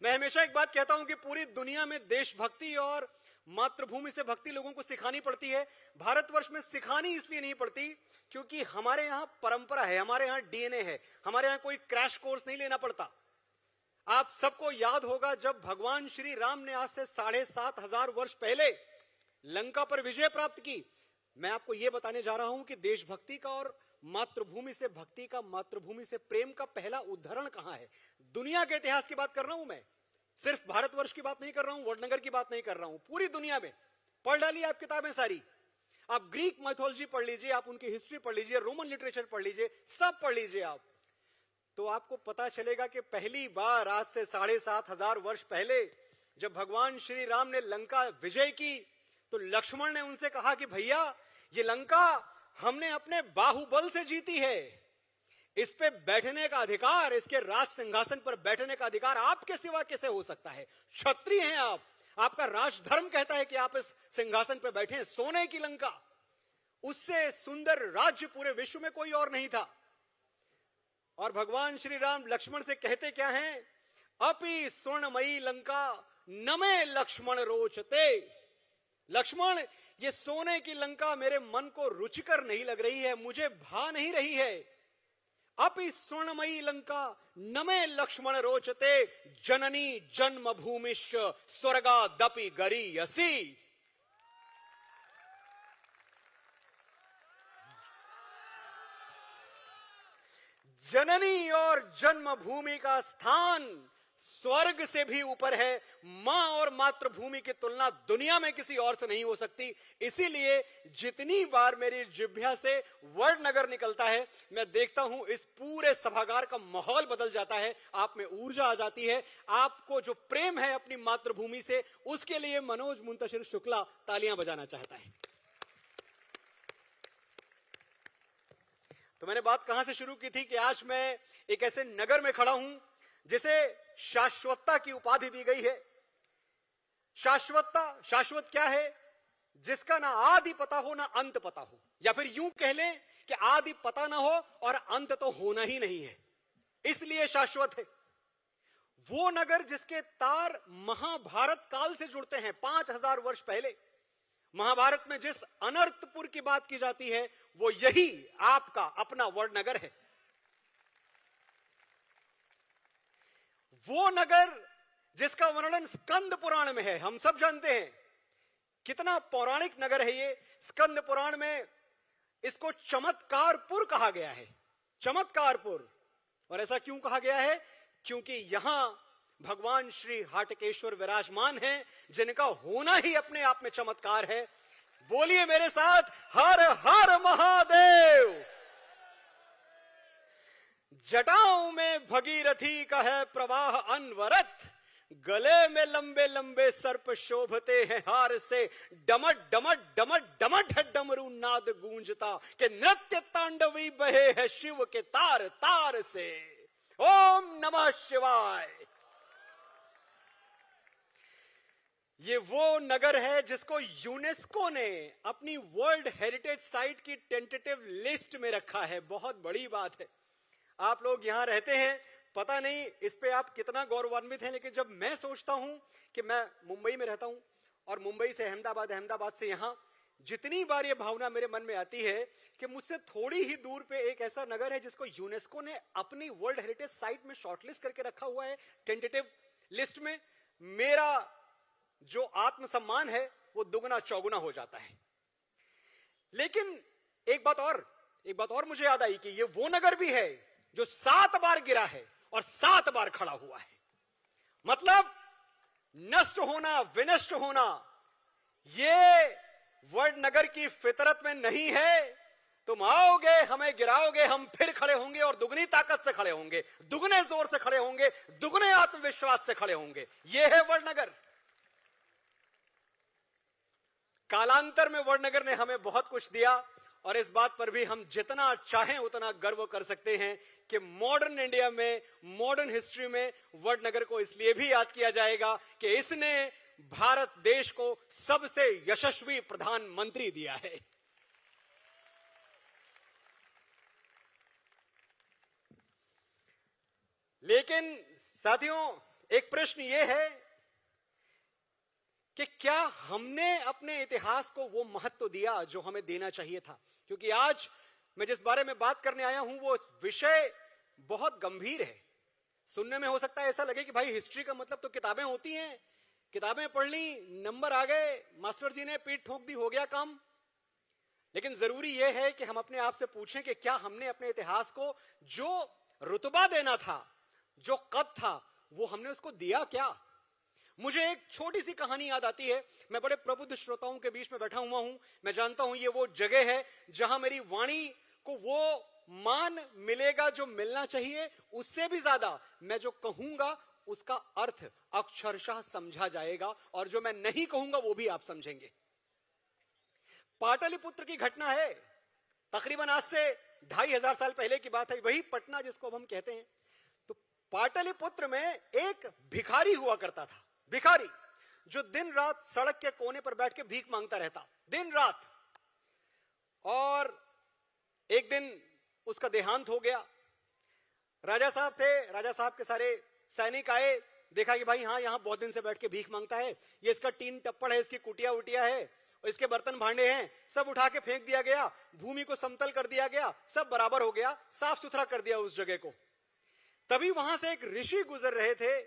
D: मैं हमेशा एक बात कहता हूं कि पूरी दुनिया में देशभक्ति और मातृभूमि से भक्ति लोगों को सिखानी पड़ती है। भारतवर्ष में सिखानी इसलिए नहीं पड़ती क्योंकि हमारे यहां परंपरा है, हमारे यहां डीएनए है, हमारे यहां कोई क्रैश कोर्स नहीं लेना पड़ता। आप सबको याद होगा जब भगवान श्री राम ने आज से 7,500 वर्ष पहले लंका पर विजय प्राप्त की। मैं आपको यह बताने जा रहा हूं कि देशभक्ति का और मातृभूमि से भक्ति का, मातृभूमि से प्रेम का पहला उदाहरण कहां है। दुनिया के इतिहास की बात कर रहा हूं मैं, सिर्फ भारतवर्ष की बात नहीं कर रहा हूं, वडनगर की बात नहीं कर रहा हूं, पूरी दुनिया में। पढ़ डालिए आप किताबें सारी, आप ग्रीक माइथोलॉजी पढ़ लीजिए, आप उनकी हिस्ट्री पढ़ लीजिए, रोमन लिटरेचर पढ़ लीजिए, सब पढ़ लीजिए आप, तो आपको पता चलेगा कि पहली बार आज से 7,500 वर्ष पहले जब भगवान श्री राम ने लंका विजय की तो लक्ष्मण ने उनसे कहा कि भैया, ये लंका हमने अपने बाहुबल से जीती है, इस पे बैठने का अधिकार, इसके राज सिंहासन पर बैठने का अधिकार आपके सिवा कैसे हो सकता है? क्षत्रिय हैं आप, आपका राजधर्म कहता है कि आप इस सिंहासन पर बैठे। सोने की लंका, उससे सुंदर राज्य पूरे विश्व में कोई और नहीं था। और भगवान श्री राम लक्ष्मण से कहते क्या हैं? अपि स्वर्णमयी लंका नमे लक्ष्मण रोचते। लक्ष्मण, ये सोने की लंका मेरे मन को रुचिकर नहीं लग रही है, मुझे भा नहीं रही है। अपि स्वर्णमयी लंका नमे लक्ष्मण रोचते, जननी जन्मभूमिश्च स्वर्गादपि गरीयसी। जननी और जन्मभूमि का स्थान स्वर्ग से भी ऊपर है। मां और मातृभूमि की तुलना दुनिया में किसी और से नहीं हो सकती। इसीलिए जितनी बार मेरी जिह्वा से वडनगर निकलता है, मैं देखता हूं इस पूरे सभागार का माहौल बदल जाता है, आप में ऊर्जा आ जाती है। आपको जो प्रेम है अपनी मातृभूमि से, उसके लिए मनोज मुंतशिर शुक्ला तालियां बजाना चाहता है। तो मैंने बात कहां से शुरू की थी कि आज मैं एक ऐसे नगर में खड़ा हूं जिसे शाश्वतता की उपाधि दी गई है। शाश्वतता, शाश्वत क्या है? जिसका ना आदि पता हो ना अंत पता हो, या फिर यूं कह लें कि आदि पता ना हो और अंत तो होना ही नहीं है, इसलिए शाश्वत है। वो नगर जिसके तार महाभारत काल से जुड़ते हैं। 5,000 वर्ष पहले महाभारत में जिस अनर्थपुर की बात की जाती है, वो यही आपका अपना वडनगर है। वो नगर जिसका वर्णन स्कंद पुराण में है। हम सब जानते हैं कितना पौराणिक नगर है ये। स्कंद पुराण में इसको चमत्कारपुर कहा गया है। चमत्कारपुर। और ऐसा क्यों कहा गया है? क्योंकि यहां भगवान श्री हाटकेश्वर विराजमान हैं, जिनका होना ही अपने आप में चमत्कार है। बोलिए मेरे साथ, हर हर महादेव। जटाओं में भगीरथी का है प्रवाह अनवरत, गले में लंबे लंबे सर्प शोभते हैं हार से। डमट डमट डमट डमट है डमरू नाद गूंजता, कि नृत्य तांडवी बहे है शिव के तार तार से। ओम नमः शिवाय। ये वो नगर है जिसको यूनेस्को ने अपनी वर्ल्ड हेरिटेज साइट की टेंटेटिव लिस्ट में रखा है। बहुत बड़ी बात है। आप लोग यहां रहते हैं, पता नहीं इस पे आप कितना गौरवान्वित हैं, लेकिन जब मैं सोचता हूं कि मैं मुंबई में रहता हूं और मुंबई से अहमदाबाद, अहमदाबाद से यहां, जितनी बार ये भावना मेरे मन में आती है कि मुझसे थोड़ी ही दूर पे एक ऐसा नगर है जिसको यूनेस्को ने अपनी वर्ल्ड हेरिटेज साइट में शॉर्टलिस्ट करके रखा हुआ है, टेंटेटिव लिस्ट में, मेरा जो आत्मसम्मान है वो दुगना चौगुना हो जाता है। लेकिन एक बात और मुझे याद आई कि ये वो नगर भी है जो 7 बार गिरा है और 7 बार खड़ा हुआ है। मतलब नष्ट होना, विनष्ट होना, ये वडनगर की फितरत में नहीं है। तुम आओगे, हमें गिराओगे, हम फिर खड़े होंगे और दुगनी ताकत से खड़े होंगे, दुगने जोर से खड़े होंगे, दुगने आत्मविश्वास से खड़े होंगे। यह है वडनगर। कालांतर में वडनगर ने हमें बहुत कुछ दिया और इस बात पर भी हम जितना चाहें उतना गर्व कर सकते हैं कि मॉडर्न इंडिया में, मॉडर्न हिस्ट्री में वडनगर को इसलिए भी याद किया जाएगा कि इसने भारत देश को सबसे यशस्वी प्रधानमंत्री दिया है। लेकिन साथियों, एक प्रश्न यह है कि क्या हमने अपने इतिहास को वो महत्व दिया जो हमें देना चाहिए था? क्योंकि आज मैं जिस बारे में बात करने आया हूं वो विषय बहुत गंभीर है। सुनने में हो सकता है ऐसा लगे कि भाई हिस्ट्री का मतलब तो किताबें होती हैं, किताबें पढ़ ली, नंबर आ गए, मास्टर जी ने पीठ ठोक दी, हो गया काम। लेकिन जरूरी यह है कि हम अपने आप से पूछें कि क्या हमने अपने इतिहास को जो रुतबा देना था, जो कद था, वो हमने उसको दिया क्या? मुझे एक छोटी सी कहानी याद आती है। मैं बड़े प्रबुद्ध श्रोताओं के बीच में बैठा हुआ हूं। मैं जानता हूं ये वो जगह है जहां मेरी वाणी को वो मान मिलेगा जो मिलना चाहिए, उससे भी ज्यादा मैं जो कहूंगा उसका अर्थ अक्षरशः समझा जाएगा और जो मैं नहीं कहूंगा वो भी आप समझेंगे। पाटलिपुत्र की घटना है। तकरीबन आज से 2500 साल पहले की बात है। वही पटना जिसको अब हम कहते हैं। तो पाटलिपुत्र में एक भिखारी हुआ करता था। भिखारी जो दिन रात सड़क के कोने पर बैठ के भीख मांगता रहता, दिन रात। और एक दिन उसका देहांत हो गया। राजा साहब थे, राजा साहब के सारे सैनिक आए, देखा कि भाई हाँ, यहां बहुत दिन से बैठ के भीख मांगता है, ये इसका टीन टप्पड़ है, इसकी कुटिया उटिया है और इसके बर्तन भांडे हैं, सब उठा के फेंक दिया गया, भूमि को समतल कर दिया गया, सब बराबर हो गया, साफ सुथरा कर दिया उस जगह को। तभी वहां से एक ऋषि गुजर रहे थे।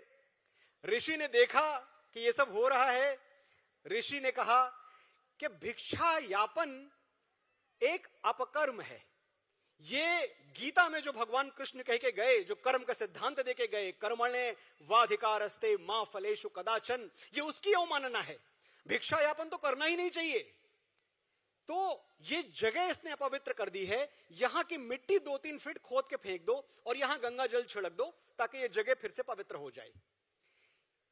D: ऋषि ने देखा कि ये सब हो रहा है। ऋषि ने कहा कि भिक्षा यापन एक अपकर्म है। ये गीता में जो भगवान कृष्ण कह के गए, जो कर्म का सिद्धांत दे के गए, कर्मणे वाधिकारस्ते मां फलेषु कदाचन, ये उसकी अवमानना है। भिक्षा यापन तो करना ही नहीं चाहिए। तो ये जगह इसने अपवित्र कर दी है। यहां की मिट्टी 2-3 फीट खोद के फेंक दो और यहां गंगा जल छिड़क दो ताकि ये जगह फिर से पवित्र हो जाए।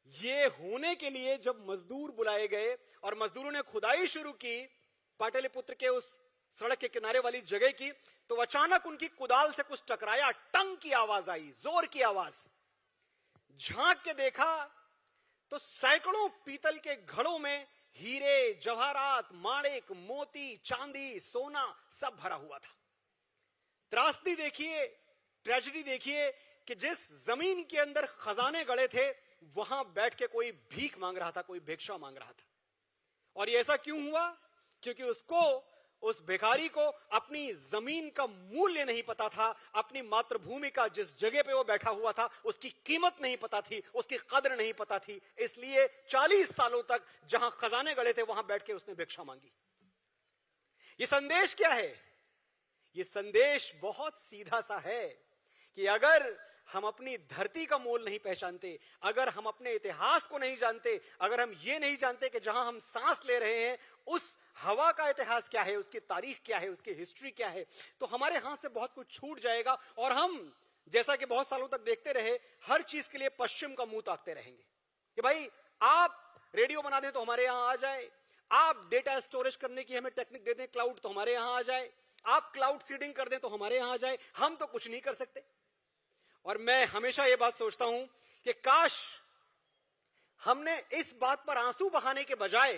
D: ये होने के लिए जब मजदूर बुलाए गए और मजदूरों ने खुदाई शुरू की पाटलिपुत्र के उस सड़क के किनारे वाली जगह की, तो अचानक उनकी कुदाल से कुछ टकराया, टंग की आवाज आई, जोर की आवाज। झांक के देखा तो सैकड़ों पीतल के घड़ों में हीरे, जवाहरात, माणिक, मोती, चांदी, सोना सब भरा हुआ था। त्रासदी देखिए, ट्रेजेडी देखिए कि जिस जमीन के अंदर खजाने गड़े थे वहां बैठ के कोई भीख मांग रहा था, कोई भिक्षा मांग रहा था। और ये ऐसा क्यों हुआ? क्योंकि उसको, उस भिखारी को अपनी जमीन का मूल्य नहीं पता था, अपनी मातृभूमि का जिस जगह पे वो बैठा हुआ था उसकी कीमत नहीं पता थी, उसकी कदर नहीं पता थी। इसलिए 40 सालों तक जहां खजाने गड़े थे वहां बैठ के उसने भिक्षा मांगी। ये संदेश क्या है? ये संदेश बहुत सीधा सा है कि अगर हम अपनी धरती का मोल नहीं पहचानते, अगर हम अपने इतिहास को नहीं जानते, अगर हम ये नहीं जानते कि जहां हम सांस ले रहे हैं उस हवा का इतिहास क्या है, उसकी तारीख क्या है, उसकी हिस्ट्री क्या है, तो हमारे हाथ से बहुत कुछ छूट जाएगा और हम, जैसा कि बहुत सालों तक देखते रहे, हर चीज के लिए पश्चिम का मुंह ताकते रहेंगे कि भाई आप रेडियो बना दें तो हमारे यहां आ जाए, आप डेटा स्टोरेज करने की हमें टेक्निक दे दें क्लाउड तो हमारे यहां आ जाए, आप क्लाउड सीडिंग कर दें तो हमारे यहां आ जाए, हम तो कुछ नहीं कर सकते। और मैं हमेशा यह बात सोचता हूं कि काश हमने इस बात पर आंसू बहाने के बजाय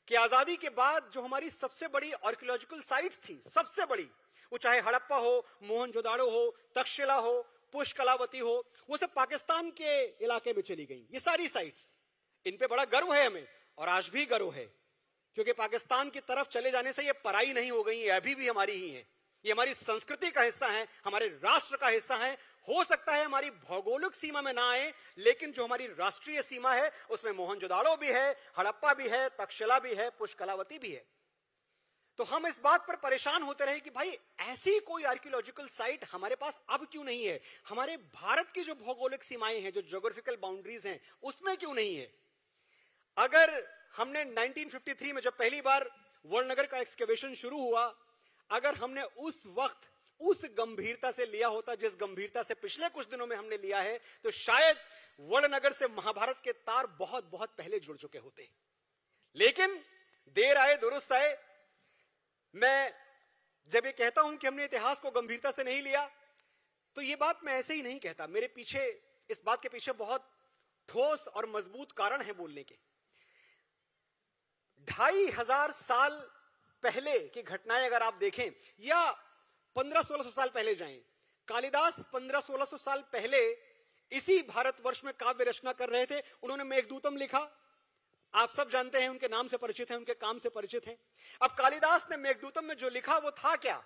D: कि आजादी के बाद जो हमारी सबसे बड़ी आर्कियोलॉजिकल साइट्स थी, सबसे बड़ी, वो चाहे हड़प्पा हो, मोहनजोदाड़ो हो, तक्षशिला हो, पुष्कलावती हो, वो सब पाकिस्तान के इलाके में चली गई। ये सारी साइट्स, इन पे बड़ा गर्व है हमें और आज भी गर्व है, क्योंकि पाकिस्तान की तरफ चले जाने से ये पराई नहीं हो गई, ये अभी भी हमारी ही है। ये हमारी संस्कृति का हिस्सा है, हमारे राष्ट्र का हिस्सा है। हो सकता है हमारी भौगोलिक सीमा में ना आए, लेकिन जो हमारी राष्ट्रीय सीमा है उसमें मोहनजोदाड़ो भी है, हड़प्पा भी है, तक्षशिला भी है, पुष्कलावती भी है। तो हम इस बात पर परेशान होते रहे कि भाई ऐसी कोई आर्कियोलॉजिकल साइट हमारे पास अब क्यों नहीं है, हमारे भारत की जो भौगोलिक सीमाएं हैं, जो ज्योग्राफिकल बाउंड्रीज हैं, उसमें क्यों नहीं है। अगर हमने 1953 में जब पहली बार वडनगर का एक्सकेवेशन शुरू हुआ, अगर हमने उस वक्त उस गंभीरता से लिया होता जिस गंभीरता से पिछले कुछ दिनों में हमने लिया है, तो शायद वड़नगर से महाभारत के तार बहुत बहुत पहले जुड़ चुके होते। लेकिन देर आए दुरुस्त आए। मैं जब ये कहता हूं कि हमने इतिहास को गंभीरता से नहीं लिया, तो ये बात मैं ऐसे ही नहीं कहता। मेरे पीछे, इस बात के पीछे बहुत ठोस और मजबूत कारण है बोलने के। 2500 साल पहले की घटनाएं अगर आप देखें, या 1500-1600 साल पहले जाएं, कालिदास 1500-1600 साल पहले इसी भारतवर्ष में काव्य रचना कर रहे थे। उन्होंने मेघदूतम लिखा। आप सब जानते हैं, उनके नाम से परिचित हैं, उनके काम से परिचित हैं। अब कालिदास ने मेघदूतम में जो लिखा वो था क्या?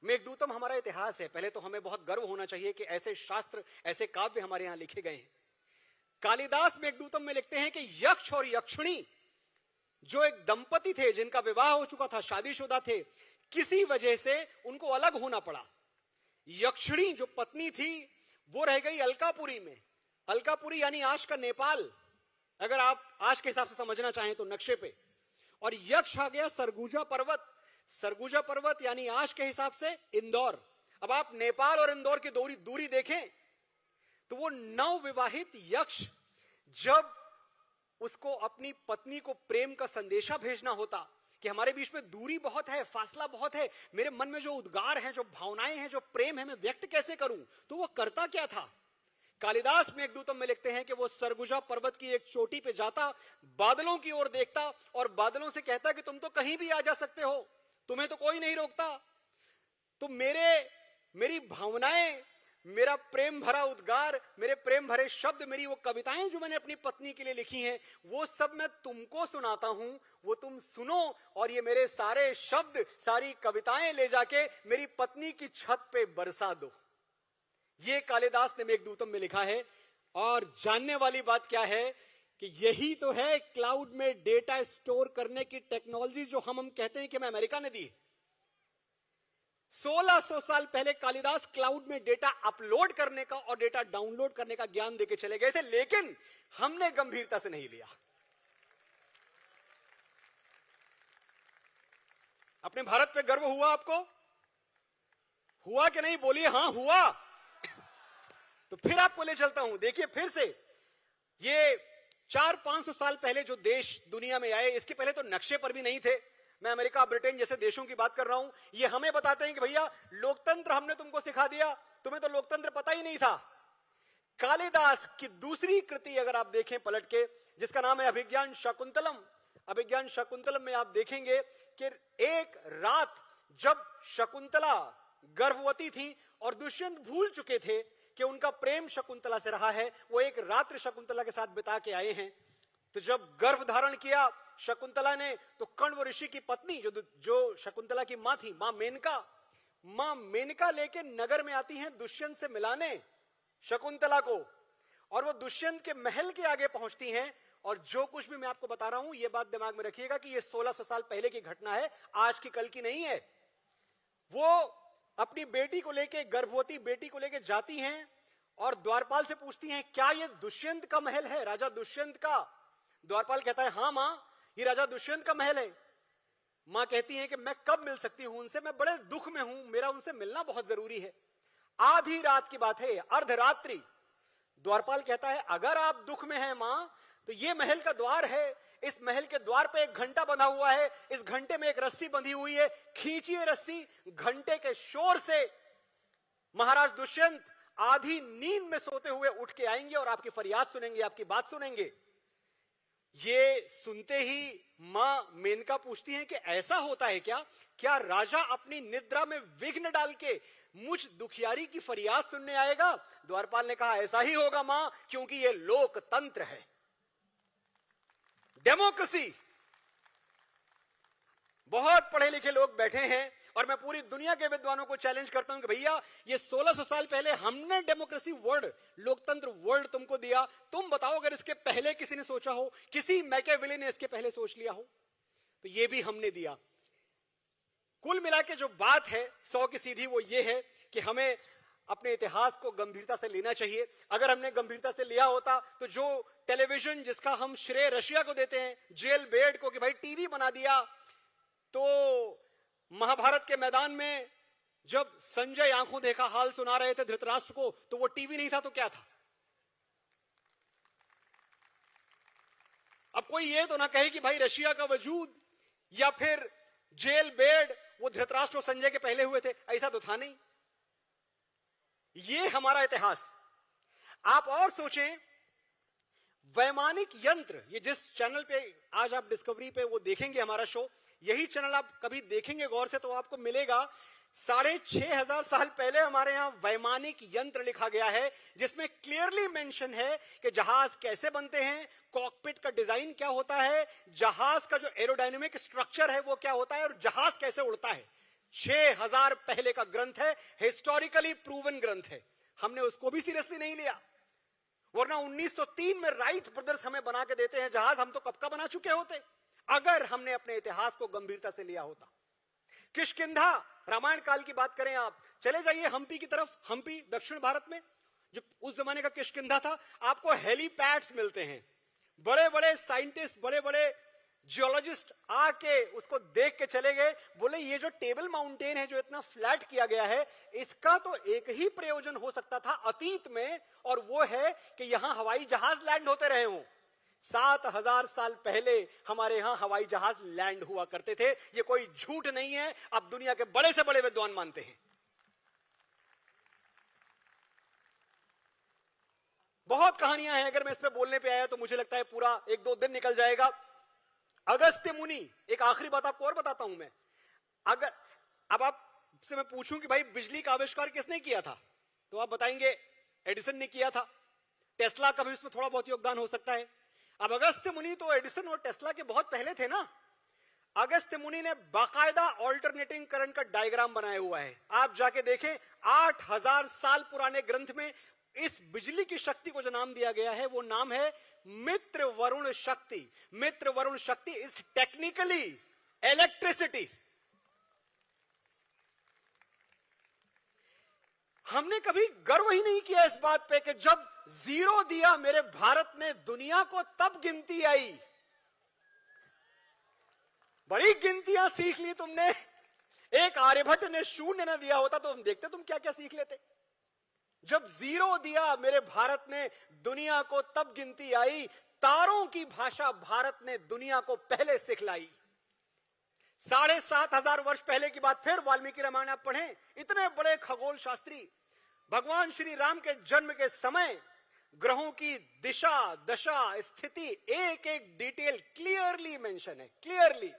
D: मेघदूतम हमारा इतिहास है। पहले तो हमें बहुत गर्व होना चाहिए कि ऐसे शास्त्र, ऐसे काव्य हमारे यहां लिखे गए हैं। कालिदास मेघदूतम में लिखते हैं कि यक्ष और यक्षिणी जो एक दंपति थे, जिनका विवाह हो चुका था, शादीशुदा थे, किसी वजह से उनको अलग होना पड़ा। यक्षिणी जो पत्नी थी वो रह गई अलकापुरी में। अलकापुरी यानी आज का नेपाल, अगर आप आज के हिसाब से समझना चाहें तो नक्शे पे। और यक्ष आ गया सरगुजा पर्वत। सरगुजा पर्वत यानी आज के हिसाब से इंदौर। अब आप नेपाल और इंदौर की दूरी देखें तो वो नवविवाहित यक्ष जब उसको अपनी पत्नी को प्रेम का संदेशा भेजना होता कि हमारे बीच में दूरी बहुत है, फासला बहुत है, मेरे मन में जो उद्गार हैं, जो भावनाएं हैं, जो प्रेम है, मैं व्यक्त कैसे करूं, तो वो करता क्या था? कालिदास मेघदूतम में लिखते हैं कि वो सरगुजा पर्वत की एक चोटी पे जाता, बादलों की ओर देखता और बादलों से कहता कि तुम तो कहीं भी आ जा सकते हो, तुम्हें तो कोई नहीं रोकता। तो मेरी भावनाएं, मेरा प्रेम भरा उद्गार, मेरे प्रेम भरे शब्द, मेरी वो कविताएं जो मैंने अपनी पत्नी के लिए लिखी हैं, वो सब मैं तुमको सुनाता हूं, वो तुम सुनो। और ये मेरे सारे शब्द, सारी कविताएं ले जाके मेरी पत्नी की छत पे बरसा दो। ये कालिदास ने मेघदूतम में लिखा है। और जानने वाली बात क्या है कि यही तो है क्लाउड में डेटा स्टोर करने की टेक्नोलॉजी जो हम कहते हैं कि हमें अमेरिका ने दी। 1600 साल पहले कालिदास क्लाउड में डेटा अपलोड करने का और डेटा डाउनलोड करने का ज्ञान देके चले गए थे, लेकिन हमने गंभीरता से नहीं लिया। अपने भारत पे गर्व हुआ आपको? हुआ कि नहीं? बोलिए हाँ हुआ। तो फिर आपको ले चलता हूं। देखिए फिर से, ये 400-500 साल पहले जो देश दुनिया में आए, इसके पहले तो नक्शे पर भी नहीं थे। मैं अमेरिका, ब्रिटेन जैसे देशों की बात कर रहा हूं। ये हमें बताते हैं कि भैया लोकतंत्र हमने तुमको सिखा दिया, तुम्हें तो लोकतंत्र पता ही नहीं था। कालिदास की दूसरी कृति अगर आप देखें पलट के, जिसका नाम है अभिज्ञान शाकुंतलम। अभिज्ञान शाकुंतलम में आप देखेंगे कि एक रात जब शकुंतला गर्भवती थी और दुष्यंत भूल चुके थे कि उनका प्रेम शकुंतला से रहा है, वो एक रात्रि शकुंतला के साथ बिता के आए हैं। तो जब गर्भ धारण किया शकुंतला ने, तो कण्व ऋषि की पत्नी जो शकुंतला की मां थी, मां मेनका लेके नगर में आती हैं दुष्यंत से मिलाने शकुंतला को। और वो दुष्यंत के महल के आगे पहुंचती हैं। और जो कुछ भी मैं आपको बता रहा हूं, ये बात दिमाग में रखिएगा कि ये 1600 साल पहले की घटना है, आज की कल की नहीं है। वो अपनी बेटी को लेके, गर्भवती बेटी को लेके जाती हैं और द्वारपाल से पूछती हैं, क्या ये दुष्यंत का महल है, राजा दुष्यंत का? द्वारपाल कहता है, हाँ मां, ये राजा दुष्यंत का महल है। मां कहती है कि मैं कब मिल सकती हूं उनसे, मैं बड़े दुख में हूं, मेरा उनसे मिलना बहुत जरूरी है। आधी रात की बात है, अर्धरात्रि। द्वारपाल कहता है, अगर आप दुख में हैं मां, तो ये महल का द्वार है, इस महल के द्वार पे एक घंटा बंधा हुआ है, इस घंटे में एक रस्सी बंधी हुई है, खींचिए रस्सी। घंटे के शोर से महाराज दुष्यंत आधी नींद में सोते हुए उठ के आएंगे और आपकी फरियाद सुनेंगे, आपकी बात सुनेंगे। ये सुनते ही मां मेनका पूछती हैं कि ऐसा होता है क्या राजा अपनी निद्रा में विघ्न डाल के मुझ दुखियारी की फरियाद सुनने आएगा? द्वारपाल ने कहा, ऐसा ही होगा मां, क्योंकि ये लोकतंत्र है, डेमोक्रेसी। बहुत पढ़े लिखे लोग बैठे हैं और मैं पूरी दुनिया के विद्वानों को चैलेंज करता हूं कि भैया ये 1600 साल पहले हमने डेमोक्रेसी वर्ड, लोकतंत्र वर्ड तुमको दिया, तुम बताओ अगर इसके पहले किसी ने सोचा हो, किसी मैकियावेली ने इसके पहले सोच लिया हो? तो ये भी हमने दिया। कुल मिला के जो बात है 100 की सीधी, वो ये है कि हमें अपने इतिहास को गंभीरता से लेना चाहिए। अगर हमने गंभीरता से लिया होता तो जो टेलीविजन, जिसका हम श्रेय रशिया को देते हैं, जेल बेड को, कि भाई टीवी बना दिया, तो महाभारत के मैदान में जब संजय आंखों देखा हाल सुना रहे थे धृतराष्ट्र को, तो वो टीवी नहीं था तो क्या था? अब कोई ये तो ना कहे कि भाई रशिया का वजूद या फिर जेल बेड वो धृतराष्ट्र और संजय के पहले हुए थे, ऐसा तो था नहीं। ये हमारा इतिहास। आप और सोचें, वैमानिक यंत्र, ये जिस चैनल पे आज आप डिस्कवरी पे वो देखेंगे हमारा शो, यही चैनल आप कभी देखेंगे गौर से तो आपको मिलेगा 6,500 साल पहले हमारे यहां वैमानिक यंत्र लिखा गया है, जिसमें क्लियरली मेंशन है कि जहाज कैसे बनते हैं, कॉकपिट का डिजाइन क्या होता है, जहाज का जो एरोडायनेमिक स्ट्रक्चर है वो क्या होता है और जहाज कैसे उड़ता है। 6,000 पहले का ग्रंथ है, हिस्टोरिकली प्रूवन ग्रंथ है। हमने उसको भी सीरियसली नहीं लिया, वरना 1903 में राइट ब्रदर्स हमें बना के देते हैं जहाज, हम तो कब का बना चुके होते अगर हमने अपने इतिहास को गंभीरता से लिया होता। किष्किंधा, रामायण काल की बात करें, आप चले जाइए हम्पी की तरफ। हम्पी दक्षिण भारत में जो उस जमाने का किष्किंधा था, आपको हेलीपैड्स मिलते हैं। बड़े बड़े साइंटिस्ट, बड़े बड़े जियोलॉजिस्ट आके उसको देख के चले गए, बोले ये जो टेबल माउंटेन है जो इतना फ्लैट किया गया है, इसका तो एक ही प्रयोजन हो सकता था अतीत में, और वो है कि यहां हवाई जहाज लैंड होते रहे हों। 7,000 साल पहले हमारे यहां हवाई जहाज लैंड हुआ करते थे। ये कोई झूठ नहीं है, अब दुनिया के बड़े से बड़े विद्वान मानते हैं। बहुत कहानियां हैं, अगर मैं इस पे बोलने पे आया तो मुझे लगता है पूरा 1-2 दिन निकल जाएगा। अगस्त्य मुनि, एक आखिरी बात आपको और बताता हूं मैं। अगर अब आपसे मैं पूछूं कि भाई बिजली का आविष्कार किसने किया था, तो आप बताएंगे एडिसन ने किया था। टेस्ला का भी उसमें थोड़ा बहुत योगदान हो सकता है। अब अगस्त्य मुनि तो एडिसन और टेस्ला के बहुत पहले थे ना। अगस्त्य मुनि ने बाकायदा ऑल्टरनेटिंग करंट का डायग्राम बनाया हुआ है, आप जाके देखें। 8,000 साल पुराने ग्रंथ में इस बिजली की शक्ति को जो नाम दिया गया है वो नाम है मित्र वरुण शक्ति। मित्र वरुण शक्ति इज टेक्निकली इलेक्ट्रिसिटी। हमने कभी गर्व ही नहीं किया इस बात पे कि जब 0 दिया मेरे भारत ने दुनिया को, तब गिनती आई। बड़ी गिनतियां सीख ली तुमने। एक आर्यभट्ट ने 0 न दिया होता तो हम देखते तुम क्या क्या सीख लेते। जब 0 दिया मेरे भारत ने दुनिया को, तब गिनती आई। तारों की भाषा भारत ने दुनिया को पहले सिखलाई। 7,500 वर्ष पहले की बात, फिर वाल्मीकि रामायण आप पढ़ें, इतने बड़े खगोल शास्त्री भगवान श्री राम के जन्म के समय ग्रहों की दिशा, दशा, स्थिति, एक एक डिटेल क्लियरली मेंशन है। क्लियरली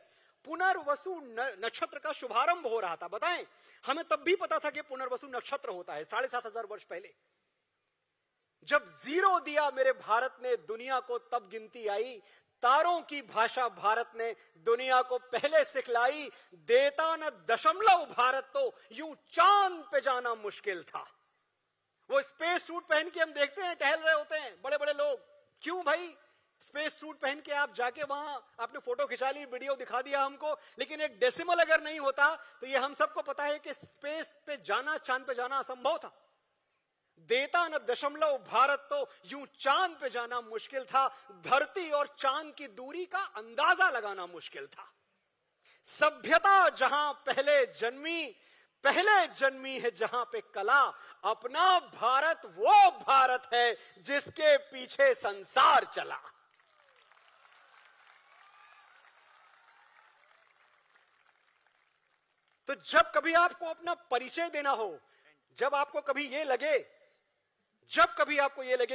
D: पुनर्वसु नक्षत्र का शुभारंभ हो रहा था। बताएं, हमें तब भी पता था कि पुनर्वसु नक्षत्र होता है 7,500 वर्ष पहले। जब 0 दिया मेरे भारत ने दुनिया को, तब गिनती आई। तारों की भाषा भारत ने दुनिया को पहले सिखलाई। देता न दशमलव भारत तो यूं चांद पे जाना मुश्किल था। वो स्पेस सूट पहन के हम देखते हैं टहल रहे होते हैं बड़े बड़े लोग। क्यों भाई? स्पेस सूट पहन के आप जाके वहां आपने फोटो खिंचा ली, वीडियो दिखा दिया हमको, लेकिन एक डेसिमल अगर नहीं होता तो ये हम सबको पता है कि स्पेस पे जाना, चांद पे जाना असंभव था। देता न दशमलव भारत तो यूं चांद पे जाना मुश्किल था। धरती और चांद की दूरी का अंदाजा लगाना मुश्किल था। सभ्यता जहां पहले जन्मी है जहां पे कला। अपना भारत वो भारत है जिसके पीछे संसार चला। तो जब कभी आपको अपना परिचय देना हो, जब आपको कभी ये लगे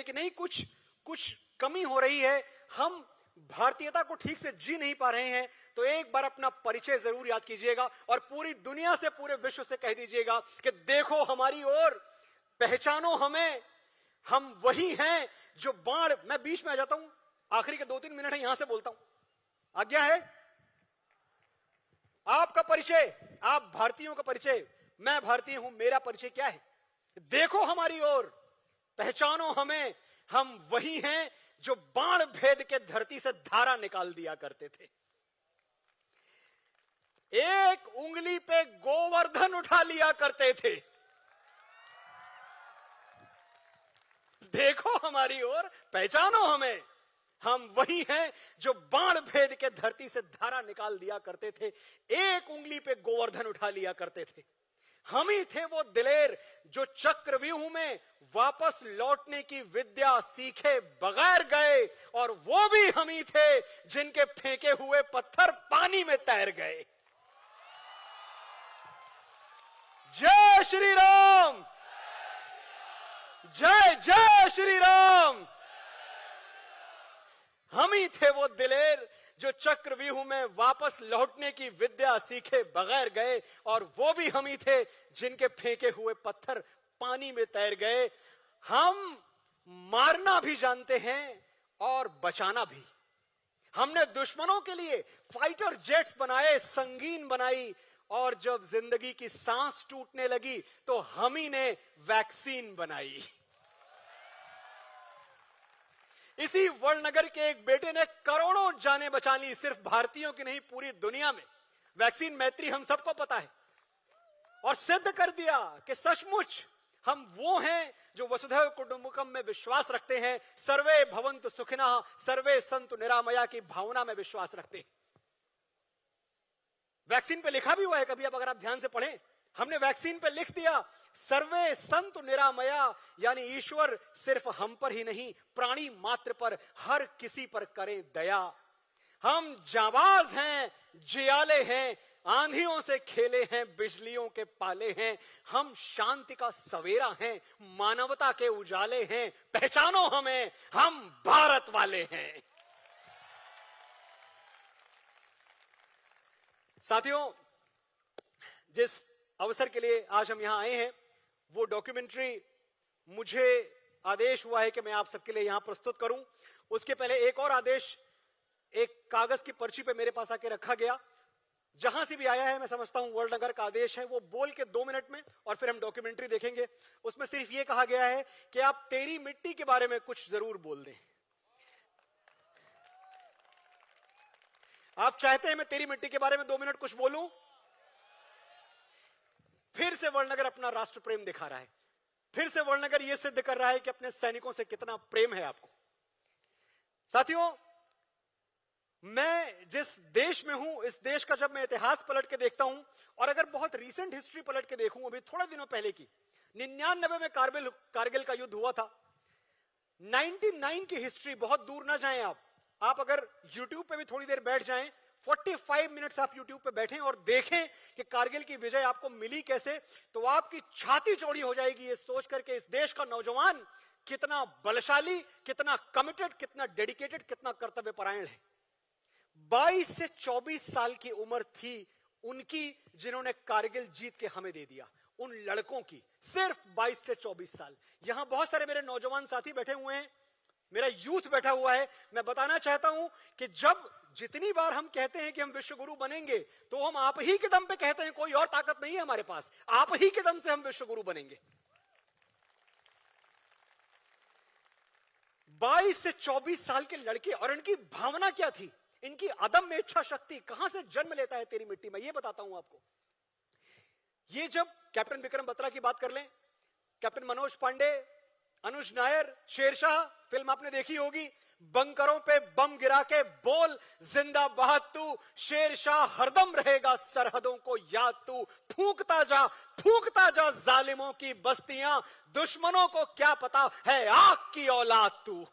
D: कि नहीं कुछ कमी हो रही है, हम भारतीयता को ठीक से जी नहीं पा रहे हैं, तो एक बार अपना परिचय जरूर याद कीजिएगा और पूरी दुनिया से, पूरे विश्व से कह दीजिएगा कि देखो हमारी ओर, पहचानो हमें, हम वही हैं जो बाण। मैं बीच में आ जाता हूं, आखिरी के 2-3 मिनट है, यहां से बोलता हूं, आज्ञा है। आपका परिचय, आप भारतीयों का परिचय, मैं भारतीय हूं, मेरा परिचय क्या है? देखो हमारी ओर, पहचानो हमें, हम वही हैं जो बाण भेद के धरती से धारा निकाल दिया करते थे। एक उंगली पे गोवर्धन उठा लिया करते थे। देखो हमारी ओर, पहचानो हमें, हम वही हैं जो बाण भेद के धरती से धारा निकाल दिया करते थे, एक उंगली पे गोवर्धन उठा लिया करते थे। हम ही थे वो दिलेर जो चक्रव्यूह में वापस लौटने की विद्या सीखे बगैर गए, और वो भी हम ही थे जिनके फेंके हुए पत्थर पानी में तैर गए। जय श्री राम, जय जय श्री राम। हम ही थे वो दिलेर जो चक्रव्यूह में वापस लौटने की विद्या सीखे बगैर गए, और वो भी हम ही थे जिनके फेंके हुए पत्थर पानी में तैर गए। हम मारना भी जानते हैं और बचाना भी। हमने दुश्मनों के लिए फाइटर जेट्स बनाए, संगीन बनाई, और जब जिंदगी की सांस टूटने लगी तो हम ही ने वैक्सीन बनाई। इसी वड़नगर के एक बेटे ने करोड़ों जानें बचा ली, सिर्फ भारतीयों की नहीं पूरी दुनिया में। वैक्सीन मैत्री हम सबको पता है, और सिद्ध कर दिया कि सचमुच हम वो हैं जो वसुधैव कुटुंबकम में विश्वास रखते हैं, सर्वे भवन्तु सुखिनः, सर्वे सन्तु निरामया की भावना में विश्वास रखते हैं। वैक्सीन पे लिखा भी हुआ है, कभी अब अगर आप ध्यान से पढ़ें, हमने वैक्सीन पे लिख दिया सर्वे संतु निरामया, यानी ईश्वर सिर्फ हम पर ही नहीं, प्राणी मात्र पर, हर किसी पर करे दया। हम जाबाज हैं, जियाले हैं, आंधियों से खेले हैं, बिजलियों के पाले हैं। हम शांति का सवेरा हैं, मानवता के उजाले हैं, पहचानो हमें, हम भारत वाले हैं। साथियों, जिस अवसर के लिए आज हम यहां आए हैं, वो डॉक्यूमेंट्री मुझे आदेश हुआ है कि मैं आप सबके लिए यहां प्रस्तुत करूं। उसके पहले एक और आदेश एक कागज की पर्ची पे मेरे पास आके रखा गया। जहां से भी आया है, मैं समझता हूं वड़नगर का आदेश है, वो बोल के 2 मिनट में, और फिर हम डॉक्यूमेंट्री देखेंगे। उसमें सिर्फ ये कहा गया है कि आप तेरी मिट्टी के बारे में कुछ जरूर बोल दें। आप चाहते हैं मैं तेरी मिट्टी के बारे में 2 मिनट कुछ बोलूं? फिर से वड़नगर अपना राष्ट्र प्रेम दिखा रहा है, फिर से वड़नगर यह सिद्ध कर रहा है कि अपने सैनिकों से कितना प्रेम है आपको। साथियों, मैं जिस देश में हूं, इस देश का जब मैं इतिहास पलट के देखता हूं, और अगर बहुत रीसेंट हिस्ट्री पलट के देखूं, अभी थोड़े दिनों पहले की 99 में कारगिल का युद्ध हुआ था। 99 की हिस्ट्री, बहुत दूर ना जाएं आप अगर YouTube पे भी थोड़ी देर बैठ जाएं, 45 मिनट्स आप YouTube पे बैठें और देखें कि कारगिल की विजय आपको मिली कैसे, तो आपकी छाती चौड़ी हो जाएगी ये सोच करके इस देश का नौजवान कितना बलशाली, कितना कमिटेड, कितना डेडिकेटेड, कितना कर्तव्य परायण है। 22 से 24 साल की उम्र थी उनकी, जिन्होंने कारगिल जीत के हमें दे दिया। उन लड़कों की सिर्फ 22 से 24 साल। यहां बहुत सारे मेरे नौजवान साथी बैठे हुए हैं, मेरा यूथ बैठा हुआ है। मैं बताना चाहता हूं कि जब जितनी बार हम कहते हैं कि हम विश्व गुरु बनेंगे, तो हम आप ही के दम पे कहते हैं, कोई और ताकत नहीं है हमारे पास, आप ही के दम से हम विश्व गुरु बनेंगे। 22 से 24 साल के लड़के, और इनकी भावना क्या थी, इनकी अदम्य इच्छा शक्ति कहां से जन्म लेता है तेरी मिट्टी में, यह बताता हूं आपको। ये जब कैप्टन विक्रम बत्रा की बात कर लें, कैप्टन मनोज पांडे, अनुज नायर, शेरशाह फिल्म आपने देखी होगी, बंकरों पे बम गिरा के बोल जिंदाबाद तू, शेरशाह हरदम रहेगा सरहदों को याद तू, फूंकता जा जालिमों की बस्तियां, दुश्मनों को क्या पता है आग की औलाद तू।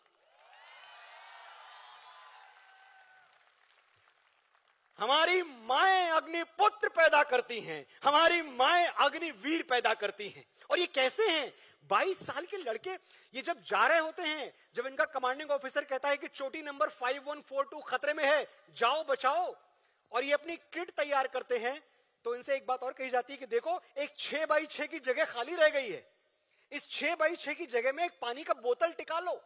D: हमारी माएं अग्निपुत्र पैदा करती हैं, हमारी माएं अग्निवीर पैदा करती हैं। और ये कैसे हैं? 22 साल के लड़के ये जब जा रहे होते हैं, जब इनका कमांडिंग ऑफिसर कहता है कि चोटी नंबर 5142 खतरे में है, जाओ बचाओ, और ये अपनी किट तैयार करते हैं, तो इनसे एक बात और कही जाती है कि देखो एक 6x6 की जगह खाली रह गई है, इस 6x6 की जगह में एक पानी का बोतल टिका लो,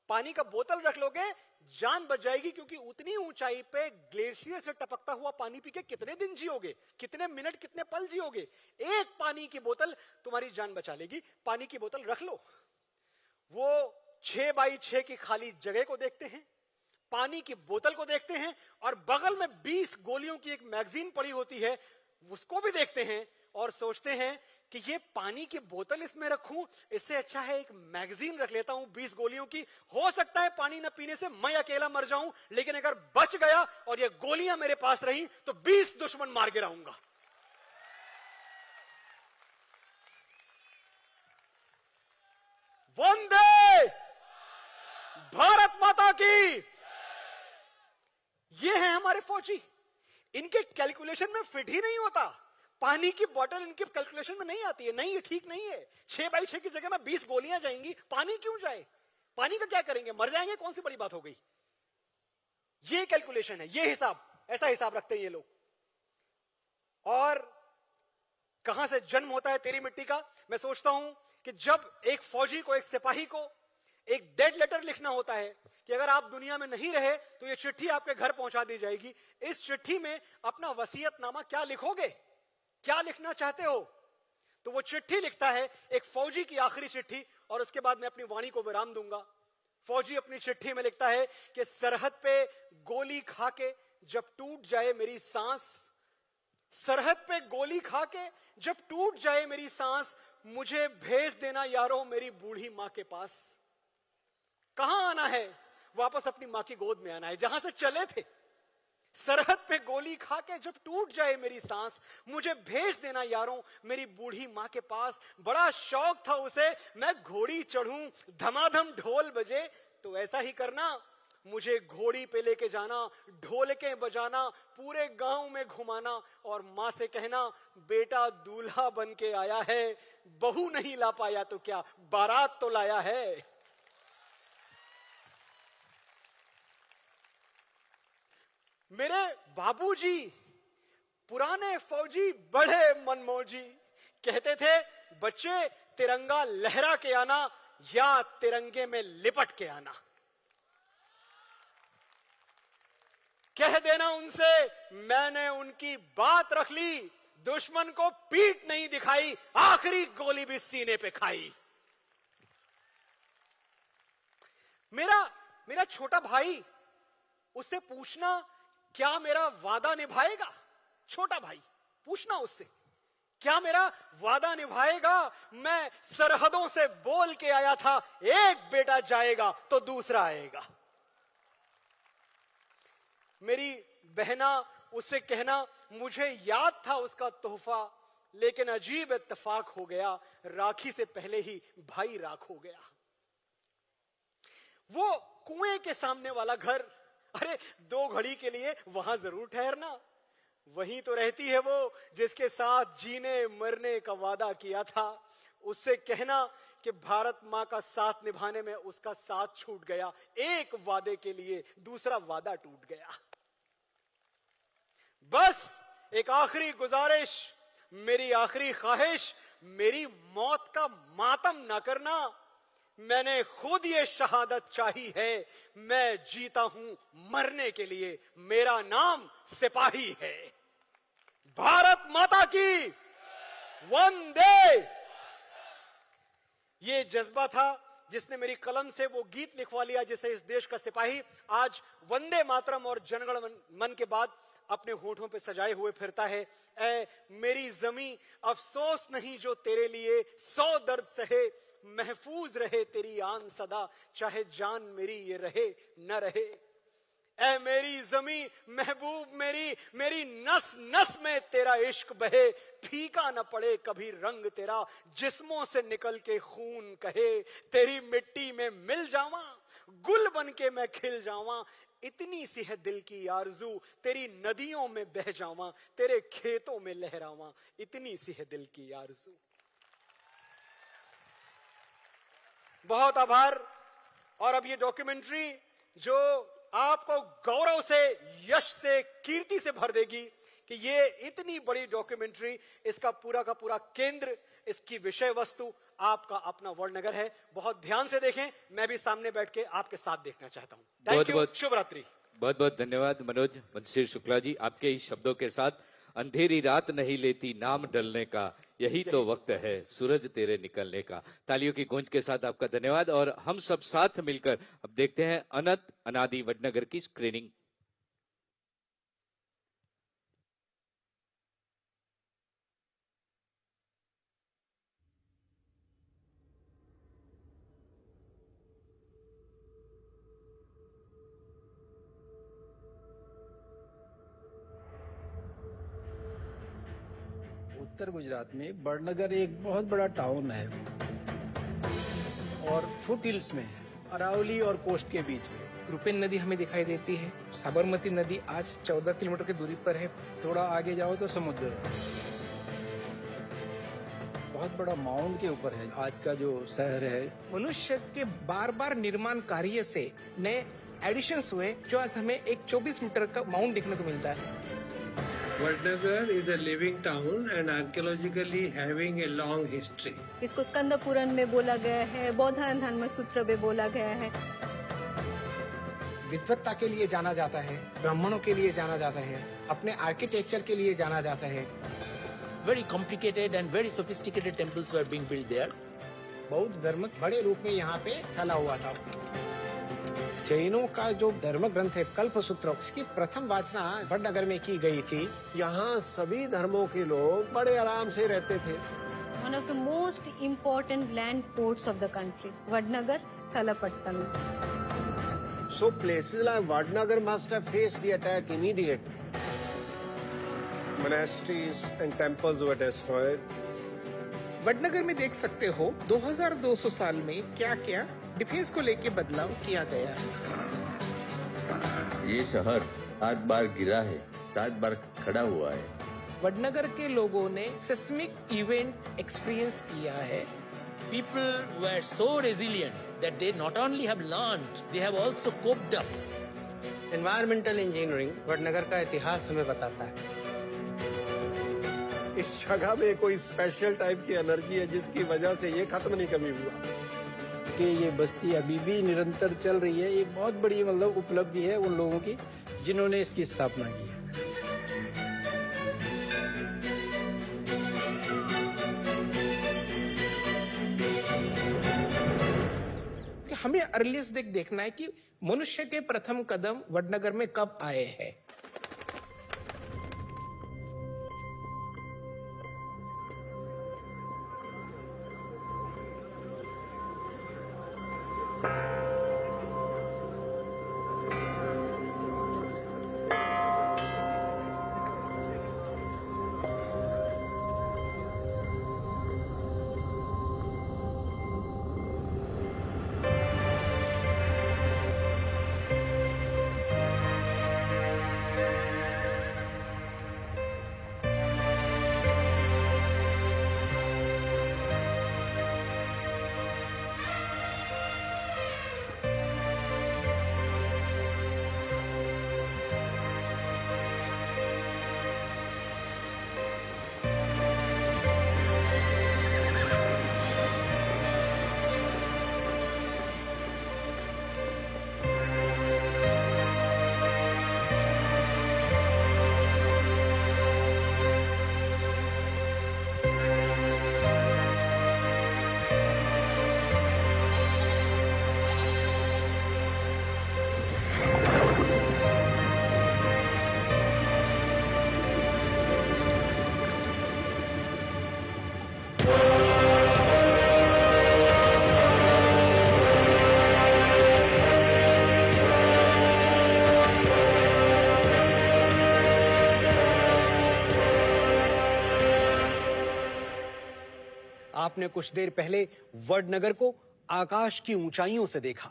D: पानी का बोतल रख लोगे जान बच जाएगी, क्योंकि उतनी ऊंचाई पे ग्लेशियर से टपकता हुआ पानी पी के कितने दिन जियोगे, कितने मिनट, कितने पल जियोगे, एक पानी की बोतल तुम्हारी जान बचा लेगी, पानी की बोतल रख लो। वो 6x6 की खाली जगह को देखते हैं, पानी की बोतल को देखते हैं, और बगल में 20 गोलियों की एक मैगजीन पड़ी होती है, उसको भी देखते हैं, और सोचते हैं कि ये पानी की बोतल इसमें रखूं, इससे अच्छा है एक मैगजीन रख लेता हूं 20 गोलियों की। हो सकता है पानी न पीने से मैं अकेला मर जाऊं, लेकिन अगर बच गया और ये गोलियां मेरे पास रही तो 20 दुश्मन मार गिराऊंगा। वंदे भारत माता की। ये है हमारे फौजी, इनके कैलकुलेशन में फिट ही नहीं होता। पानी की बोतल इनके कैलकुलेशन में नहीं आती है। नहीं, ये ठीक नहीं है। 6x6 की जगह में 20 गोलियां जाएंगी, पानी क्यों जाए? पानी का क्या करेंगे? मर जाएंगे, कौन सी बड़ी बात हो गई? ये कैलकुलेशन है, ये हिसाब, ऐसा हिसाब रखते हैं ये लोग। और कहां से जन्म होता है तेरी मिट्टी का? मैं सोचता हूं कि जब एक फौजी को, एक सिपाही को एक डेड लेटर लिखना होता है कि अगर आप दुनिया में नहीं रहे तो ये चिट्ठी आपके घर पहुंचा दी जाएगी, इस चिट्ठी में अपना वसीयतनामा क्या लिखोगे? क्या लिखना चाहते हो? तो वो चिट्ठी लिखता है, एक फौजी की आखिरी चिट्ठी, और उसके बाद मैं अपनी वाणी को विराम दूंगा। फौजी अपनी चिट्ठी में लिखता है कि सरहद पे गोली खा के जब टूट जाए मेरी सांस, सरहद पे गोली खा के जब टूट जाए मेरी सांस, मुझे भेज देना यारों मेरी बूढ़ी मां के पास। कहां आना है? वापस अपनी मां की गोद में आना है, जहां से चले थे। सरहद पे गोली खा के जब टूट जाए मेरी सांस, मुझे भेज देना यारों मेरी बूढ़ी मां के पास। बड़ा शौक था उसे मैं घोड़ी चढ़ूं, धमाधम ढोल बजे, तो ऐसा ही करना। मुझे घोड़ी पे लेके जाना, ढोलकें बजाना, पूरे गांव में घुमाना, और मां से कहना बेटा दूल्हा बन के आया है, बहू नहीं ला पाया तो क्या, बारात तो लाया है। मेरे बाबूजी पुराने फौजी बड़े मनमौजी, कहते थे बच्चे तिरंगा लहरा के आना या तिरंगे में लिपट के आना। कह देना उनसे मैंने उनकी बात रख ली, दुश्मन को पीठ नहीं दिखाई, आखिरी गोली भी सीने पे खाई। मेरा छोटा भाई, उससे पूछना क्या मेरा वादा निभाएगा? छोटा भाई, पूछना उससे क्या मेरा वादा निभाएगा? मैं सरहदों से बोल के आया था, एक बेटा जाएगा तो दूसरा आएगा। मेरी बहना, उससे कहना मुझे याद था उसका तोहफा, लेकिन अजीब इत्तेफाक हो गया, राखी से पहले ही भाई राख हो गया। वो कुएं के सामने वाला घर, अरे 2 घड़ी के लिए वहां जरूर ठहरना। वहीं तो रहती है वो जिसके साथ जीने मरने का वादा किया था। उससे कहना कि भारत मां का साथ निभाने में उसका साथ छूट गया, एक वादे के लिए दूसरा वादा टूट गया। बस एक आखिरी गुजारिश, मेरी आखिरी ख्वाहिश, मेरी मौत का मातम ना करना। मैंने खुद ये शहादत चाही है, मैं जीता हूं मरने के लिए, मेरा नाम सिपाही है। भारत माता की वंदे। ये जज्बा था जिसने मेरी कलम से वो गीत लिखवा लिया जिसे इस देश का सिपाही आज वंदे मातरम और जनगण मन के बाद अपने होठों पे सजाए हुए फिरता है। ऐ मेरी जमी अफसोस नहीं जो तेरे लिए 100 दर्द सहे, महफूज रहे तेरी आन सदा, चाहे जान मेरी ये रहे न रहे। ऐ मेरी जमी महबूब मेरी नस नस में तेरा इश्क बहे, फीका न पड़े कभी रंग तेरा, जिस्मों से निकल के खून कहे। तेरी मिट्टी में मिल जावा, गुल बन के मैं खिल जावा, इतनी सी है दिल की आरजू, तेरी नदियों में बह जावा, तेरे खेतों में लहरावा, इतनी सी है दिल की आरजू। बहुत आभार। और अब ये डॉक्यूमेंट्री जो आपको गौरव से, यश से, कीर्ति से भर देगी कि ये इतनी बड़ी डॉक्यूमेंट्री, इसका पूरा का पूरा केंद्र, इसकी विषय वस्तु आपका अपना वड़नगर है। बहुत ध्यान से देखें, मैं भी सामने बैठ के आपके साथ देखना चाहता हूं। थैंक यू, शुभ रात्रि।
B: बहुत बहुत धन्यवाद मनोज मनसीर शुक्ला जी, आपके इस शब्दों के साथ। अंधेरी रात नहीं लेती नाम डलने का, यही तो वक्त है सूरज तेरे निकलने का। तालियों की गूंज के साथ आपका धन्यवाद। और हम सब साथ मिलकर अब देखते हैं अनंत अनादि वडनगर की स्क्रीनिंग।
E: उत्तर गुजरात में वडनगर एक बहुत बड़ा टाउन है और फुट हिल्स में है, अरावली और कोस्ट के बीच में।
F: रुपेन नदी हमें दिखाई देती है। साबरमती नदी आज 14 किलोमीटर की दूरी पर है।
E: थोड़ा आगे जाओ तो समुद्र है। बहुत बड़ा माउंट के ऊपर है आज का जो शहर है।
F: मनुष्य के बार बार निर्माण कार्य से नए एडिशंस हुए, जो आज हमें एक 24 मीटर का माउंट देखने को मिलता है।
G: Vadnagar is a living town and archaeologically having a long history.
H: इसको स्कंद पुराण में बोला गया है, बौद्ध धर्म सूत्र में बोला गया है।
F: विद्वत्ता के लिए जाना जाता है, ब्राह्मणों के लिए जाना जाता है, अपने आर्किटेक्चर के लिए जाना जाता है।
I: Very complicated and very sophisticated temples were being built there.
F: बौद्ध धर्म बड़े रूप में यहाँ पे फैला हुआ था। जैनों का जो धर्म ग्रंथ है कल्पसूत्र, उसकी प्रथम वाचना वडनगर में की गई थी।
G: यहाँ सभी धर्मों के लोग बड़े आराम से रहते थे।
H: One of the most important land ports of the country, Vadnagar, Sthalapattanam.
G: So places like Vadnagar must have faced the attack immediately. Monasteries and temples were destroyed.
F: Vadnagar में देख सकते हो 2200 साल में क्या क्या डिफेंस को लेके बदलाव किया गया है।
J: ये शहर 8 बार गिरा है, 7 बार खड़ा हुआ है।
F: वडनगर के लोगों ने सिस्मिक इवेंट एक्सपीरियंस किया है।
I: People were so resilient that they not only have learned, they have also coped up.
F: Environmental engineering Vadnagar का इतिहास हमें बताता है।
G: इस जगह में कोई स्पेशल टाइप की एनर्जी है जिसकी वजह से ये खत्म नहीं कभी हुआ।
E: कि ये बस्ती अभी भी निरंतर चल रही है, एक बहुत बड़ी मतलब उपलब्धि है उन लोगों की जिन्होंने इसकी स्थापना की है।
F: कि हमें अर्लीस्ट देखना है कि मनुष्य के प्रथम कदम वडनगर में कब आए हैं।
D: आपने कुछ देर पहले वडनगर को आकाश की ऊंचाइयों से देखा,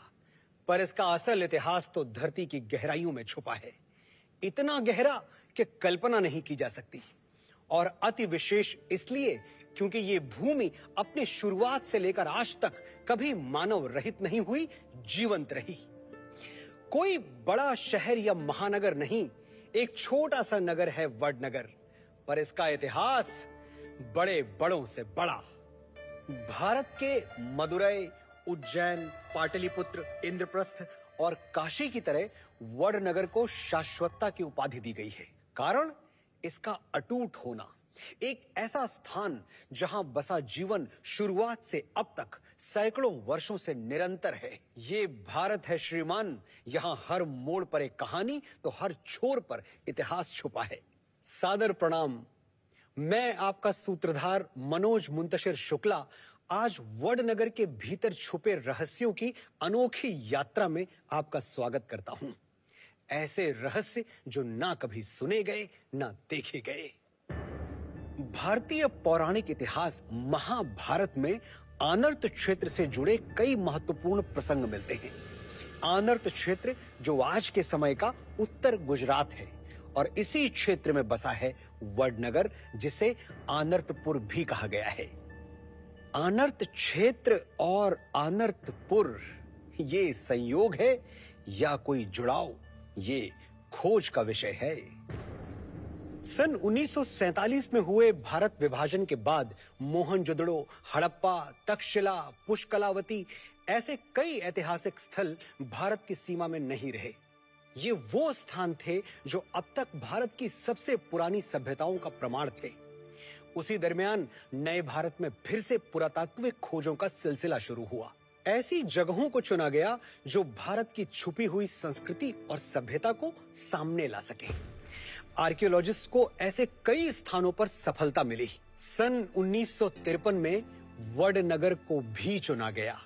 D: पर इसका असल इतिहास तो धरती की गहराइयों में छुपा है। इतना गहरा कि कल्पना नहीं की जा सकती, और अति विशेष इसलिए क्योंकि ये भूमि अपनी शुरुआत से लेकर आज तक कभी मानव रहित नहीं हुई, जीवंत रही। कोई बड़ा शहर या महानगर नहीं, एक छोटा सा नगर है वडनगर, पर इसका इतिहास बड़े बड़ों से बड़ा। भारत के मदुरै, उज्जैन, पाटलिपुत्र, इंद्रप्रस्थ और काशी की तरह वडनगर को शाश्वतता की उपाधि दी गई है। कारण इसका अटूट होना, एक ऐसा स्थान जहां बसा जीवन शुरुआत से अब तक सैकड़ों वर्षों से निरंतर है। ये भारत है श्रीमान, यहां हर मोड़ पर एक कहानी तो हर छोर पर इतिहास छुपा है। सादर प्रणाम। मैं आपका सूत्रधार मनोज मुंतशिर शुक्ला आज वडनगर के भीतर छुपे रहस्यों की अनोखी यात्रा में आपका स्वागत करता हूं। ऐसे रहस्य जो ना कभी सुने गए, ना देखे गए।
K: भारतीय पौराणिक इतिहास महाभारत में आनर्त क्षेत्र से जुड़े कई महत्वपूर्ण प्रसंग मिलते हैं। आनर्त क्षेत्र जो आज के समय का उत्तर गुजरात है और इसी क्षेत्र में बसा है वडनगर, जिसे आनर्तपुर भी कहा गया है। आनर्त क्षेत्र और आनर्तपुर ये संयोग है या कोई जुड़ाव, ये खोज का विषय है। सन 1947 में हुए भारत विभाजन के बाद मोहनजोदड़ो, हड़प्पा, तक्षशिला, पुष्कलावती ऐसे कई ऐतिहासिक स्थल भारत की सीमा में नहीं रहे। ये वो स्थान थे जो अब तक भारत की सबसे पुरानी सभ्यताओं का प्रमाण थे। उसी दरमियान नए भारत में फिर से पुरातात्विक खोजों का सिलसिला शुरू हुआ। ऐसी जगहों को चुना गया जो भारत की छुपी हुई संस्कृति और सभ्यता को सामने ला सके। आर्कियोलॉजिस्ट को ऐसे कई स्थानों पर सफलता मिली। सन 1953 में वडनगर को भी चुना गया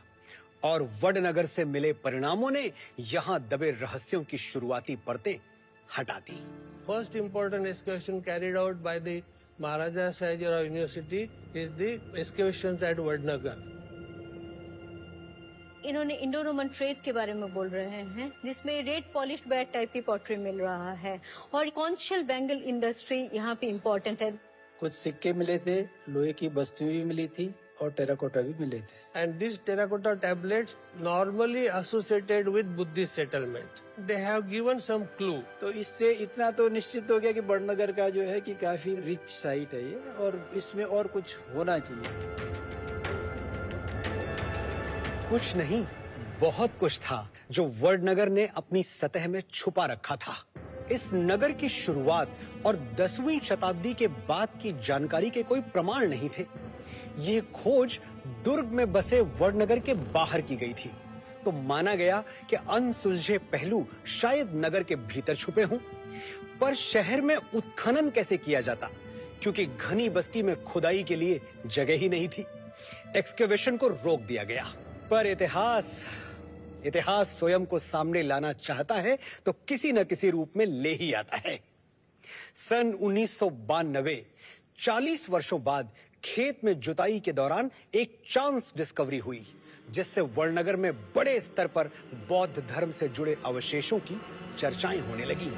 K: और वडनगर से मिले परिणामों ने यहाँ दबे रहस्यों की शुरुआती परतें हटा दी।
G: First important excavation carried out by the Maharaja Sayajirao University is the excavations at Vadnagar.
H: इन्होंने इंडो रोमन ट्रेड के बारे में बोल रहे हैं, जिसमें रेड पॉलिश्ड बैट टाइप की पॉटरी मिल रहा है और कॉन्शियल बैंगल इंडस्ट्री यहाँ पे इम्पोर्टेंट है।
E: कुछ सिक्के मिले थे, लोहे की वस्तुएं भी मिली थी और टेराकोटा भी मिले थे।
G: And these terracotta tablets normally associated with Buddhist settlement. They have given some clue.
E: तो इससे इतना तो निश्चित हो गया कि वडनगर का जो है कि काफी रिच साइट है ये और इसमें और कुछ होना चाहिए।
K: कुछ नहीं, बहुत कुछ था जो वडनगर ने अपनी सतह में छुपा रखा था। इस नगर की शुरुआत और 10वीं शताब्दी के बाद की जानकारी के कोई प्रमाण नहीं थे। ये खोज दुर्ग में बसे वडनगर के बाहर की गई थी, तो माना गया कि अनसुलझे पहलू शायद नगर के भीतर छुपे हों। पर शहर में उत्खनन कैसे किया जाता, क्योंकि घनी बस्ती में खुदाई के लिए जगह ही नहीं थी। एक्सकेवेशन को रोक दिया गया। पर इतिहास स्वयं को सामने लाना चाहता है तो किसी न किसी रूप में ले ही आता है। सन 1992, 40 वर्षों बाद खेत में जुताई के दौरान एक चांस डिस्कवरी हुई, जिससे वडनगर में बड़े स्तर पर बौद्ध धर्म से जुड़े अवशेषों की चर्चाएं होने लगी।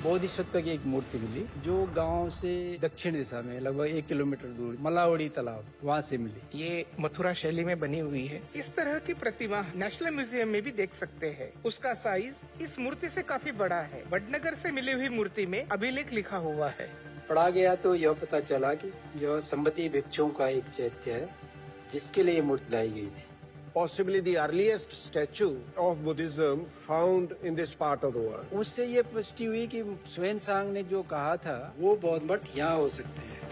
E: बोधिसत्व की एक मूर्ति मिली जो गांव से दक्षिण दिशा में लगभग 1 किलोमीटर दूर मलावड़ी तालाब वहां से मिली।
F: ये मथुरा शैली में बनी हुई है। इस तरह की प्रतिमा नेशनल म्यूजियम में भी देख सकते हैं। उसका साइज इस मूर्ति से काफी बड़ा है। वडनगर से मिली हुई मूर्ति में अभिलेख लिखा हुआ है।
E: पढ़ा गया तो यह पता चला कि यह संबती भिक्षुओं का एक चैत्य है जिसके लिए मूर्ति लाई गई थी।
L: Possibly the earliest statue of Buddhism found in this part of the world.
E: उससे ये पुष्टि हुई कि ह्वेनसांग ने जो कहा था वो बौद्ध मठ यहाँ हो सकते हैं।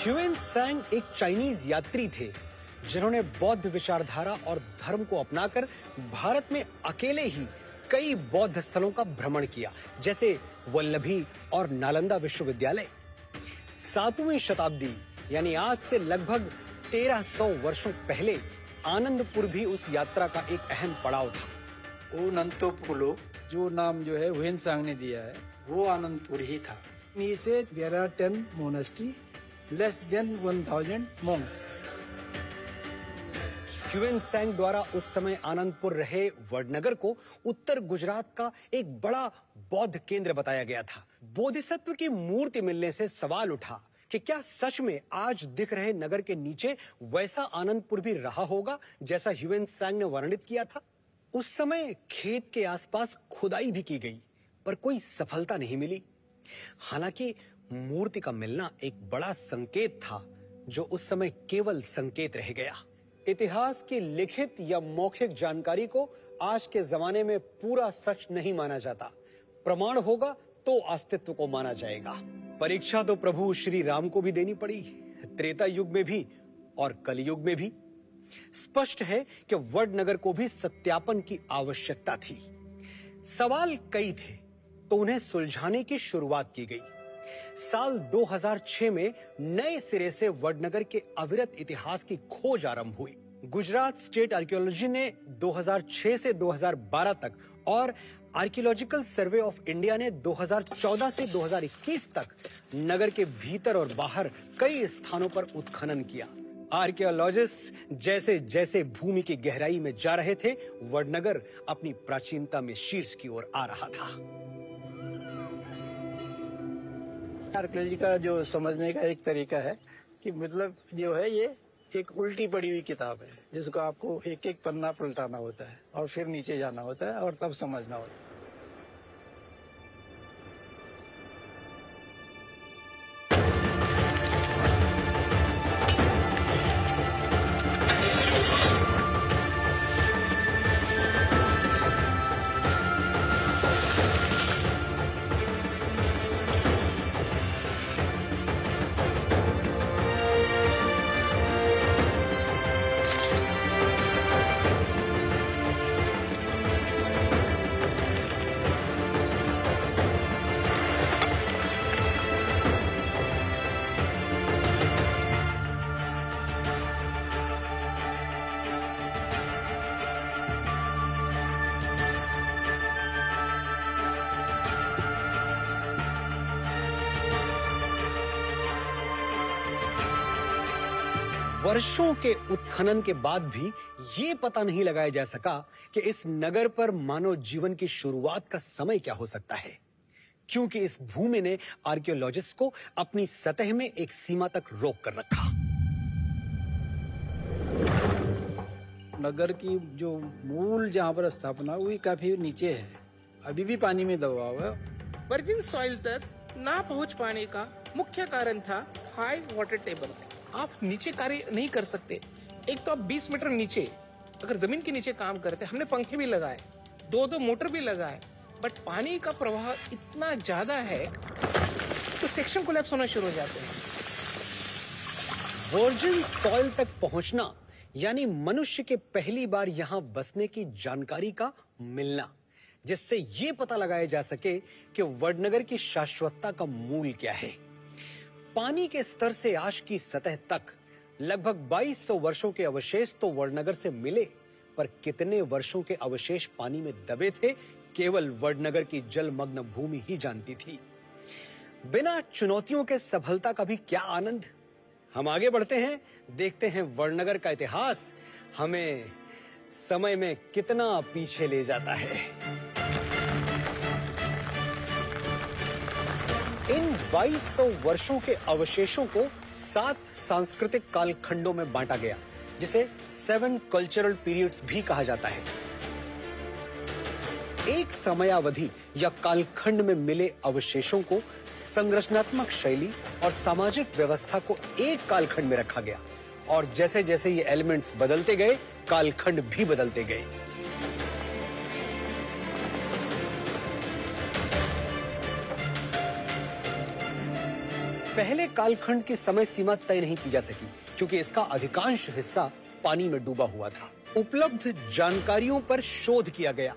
K: ह्वेनसांग एक चाइनीज यात्री थे जिन्होंने बौद्ध विचारधारा और धर्म को अपनाकर भारत में अकेले ही कई बौद्ध स्थलों का भ्रमण किया, जैसे वल्लभी और नालंदा विश्वविद्यालय। 7वीं शताब्दी यानी आज से लगभग 1300 वर्षों पहले आनंदपुर भी उस यात्रा का एक अहम पड़ाव था।
E: ओनंतोपुलो जो नाम जो है ह्वेनसांग ने दिया है वो आनंदपुर ही था। इसे there are 10 monastery, less than 1000 monks।
K: Xuanzang द्वारा उस समय आनंदपुर रहे वडनगर को उत्तर गुजरात का एक बड़ा बौद्ध केंद्र बताया गया था। बोधिसत्व की मूर्ति मिलने से सवाल उठा कि क्या सच में आज दिख रहे नगर के नीचे वैसा आनंदपुर भी रहा होगा जैसा ह्वेनसांग ने वर्णित किया था। उस समय खेत के आसपास खुदाई भी की गई, पर कोई सफलता नहीं मिली। हालांकि मूर्ति का मिलना एक बड़ा संकेत था जो उस समय केवल संकेत रह गया। इतिहास की लिखित या मौखिक जानकारी को आज के जमाने में पूरा सच नहीं माना जाता। प्रमाण होगा तो अस्तित्व को माना जाएगा। परीक्षा तो प्रभु श्री राम को भी देनी पड़ी, त्रेता युग में भी और कलयुग में भी। स्पष्ट है कि वडनगर को भी सत्यापन की आवश्यकता थी। सवाल कई थे तो उन्हें सुलझाने की शुरुआत की गई। साल 2006 में नए सिरे से वडनगर के अविरत इतिहास की खोज आरंभ हुई। गुजरात स्टेट आर्कियोलॉजी ने 2006 से 2012 तक और आर्कियोलॉजिकल सर्वे ऑफ इंडिया ने 2014 से 2021 तक नगर के भीतर और बाहर कई स्थानों पर उत्खनन किया। आर्कियोलॉजिस्ट्स जैसे जैसे भूमि की गहराई में जा रहे थे, वडनगर अपनी प्राचीनता में शीर्ष की ओर आ रहा था।
E: आर्कियोलॉजी का जो समझने का एक तरीका है कि मतलब जो है ये एक उल्टी पड़ी हुई किताब है, जिसको आपको एक एक पन्ना पलटाना होता है और फिर नीचे जाना होता है और तब समझना होता है।
K: वर्षों के उत्खनन के बाद भी ये पता नहीं लगाया जा सका कि इस नगर पर मानव जीवन की शुरुआत का समय क्या हो सकता है, क्योंकि इस भूमि ने आर्कियोलॉजिस्ट को अपनी सतह में एक सीमा तक रोक कर रखा।
E: नगर की जो मूल जहाँ पर स्थापना हुई काफी नीचे है, अभी भी पानी में दबा हुआ है।
F: वर्जिन सॉइल तक ना पहुंच पाने का मुख्य कारण था हाई वाटर टेबल। आप नीचे कार्य नहीं कर सकते। एक तो आप 20 मीटर नीचे अगर जमीन के नीचे काम करते, हमने पंखे भी लगाए, 2-2 मोटर भी लगाए, बट पानी का प्रवाह इतना ज्यादा है तो सेक्शन कोलैप्स होना शुरू हो जाते हैं।
K: वर्जिन सॉइल तक पहुंचना यानी मनुष्य के पहली बार यहां बसने की जानकारी का मिलना, जिससे ये पता लगाया जा सके कि वडनगर की शाश्वतता का मूल क्या है। पानी के स्तर से आश की सतह तक लगभग 2200 वर्षों के अवशेष तो वडनगर से मिले, पर कितने वर्षों के अवशेष पानी में दबे थे, केवल वडनगर की जलमग्न भूमि ही जानती थी। बिना चुनौतियों के सफलता का भी क्या आनंद। हम आगे बढ़ते हैं, देखते हैं वडनगर का इतिहास हमें समय में कितना पीछे ले जाता है। इन 2200 वर्षों के अवशेषों को 7 सांस्कृतिक कालखंडों में बांटा गया, जिसे 7 कल्चरल पीरियड्स भी कहा जाता है। एक समयावधि या कालखंड में मिले अवशेषों को संरचनात्मक शैली और सामाजिक व्यवस्था को एक कालखंड में रखा गया, और जैसे जैसे ये एलिमेंट्स बदलते गए, कालखंड भी बदलते गए। पहले कालखंड की समय सीमा तय नहीं की जा सकी, क्योंकि इसका अधिकांश हिस्सा पानी में डूबा हुआ था। उपलब्ध जानकारियों पर शोध किया गया।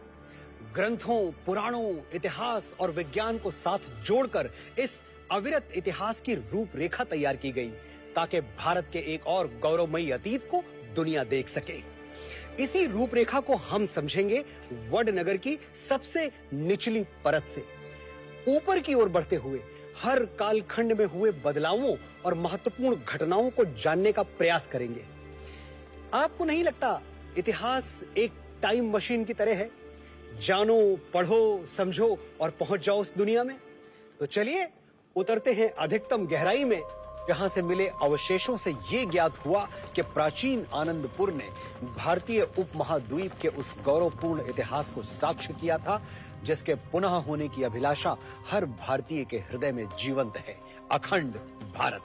K: ग्रंथों, पुराणों, इतिहास और विज्ञान को साथ जोड़कर इस अविरत इतिहास की रूपरेखा तैयार की गई, ताकि भारत के एक और गौरवमयी अतीत को दुनिया देख सके। इसी रूपरेखा को हम समझेंगे वडनगर की सबसे निचली परत से। ऊपर की ओर बढ़ते हुए हर कालखंड में हुए बदलावों और महत्वपूर्ण घटनाओं को जानने का प्रयास करेंगे। आपको नहीं लगता इतिहास एक टाइम मशीन की तरह है? जानो, पढ़ो, समझो और पहुंच जाओ उस दुनिया में। तो चलिए उतरते हैं अधिकतम गहराई में, जहां से मिले अवशेषों से ये ज्ञात हुआ कि प्राचीन आनंदपुर ने भारतीय उपमहाद्वीप के उस गौरवपूर्ण इतिहास को साक्ष्य किया था, जिसके पुनः होने की अभिलाषा हर भारतीय के हृदय में जीवंत है। अखंड भारत।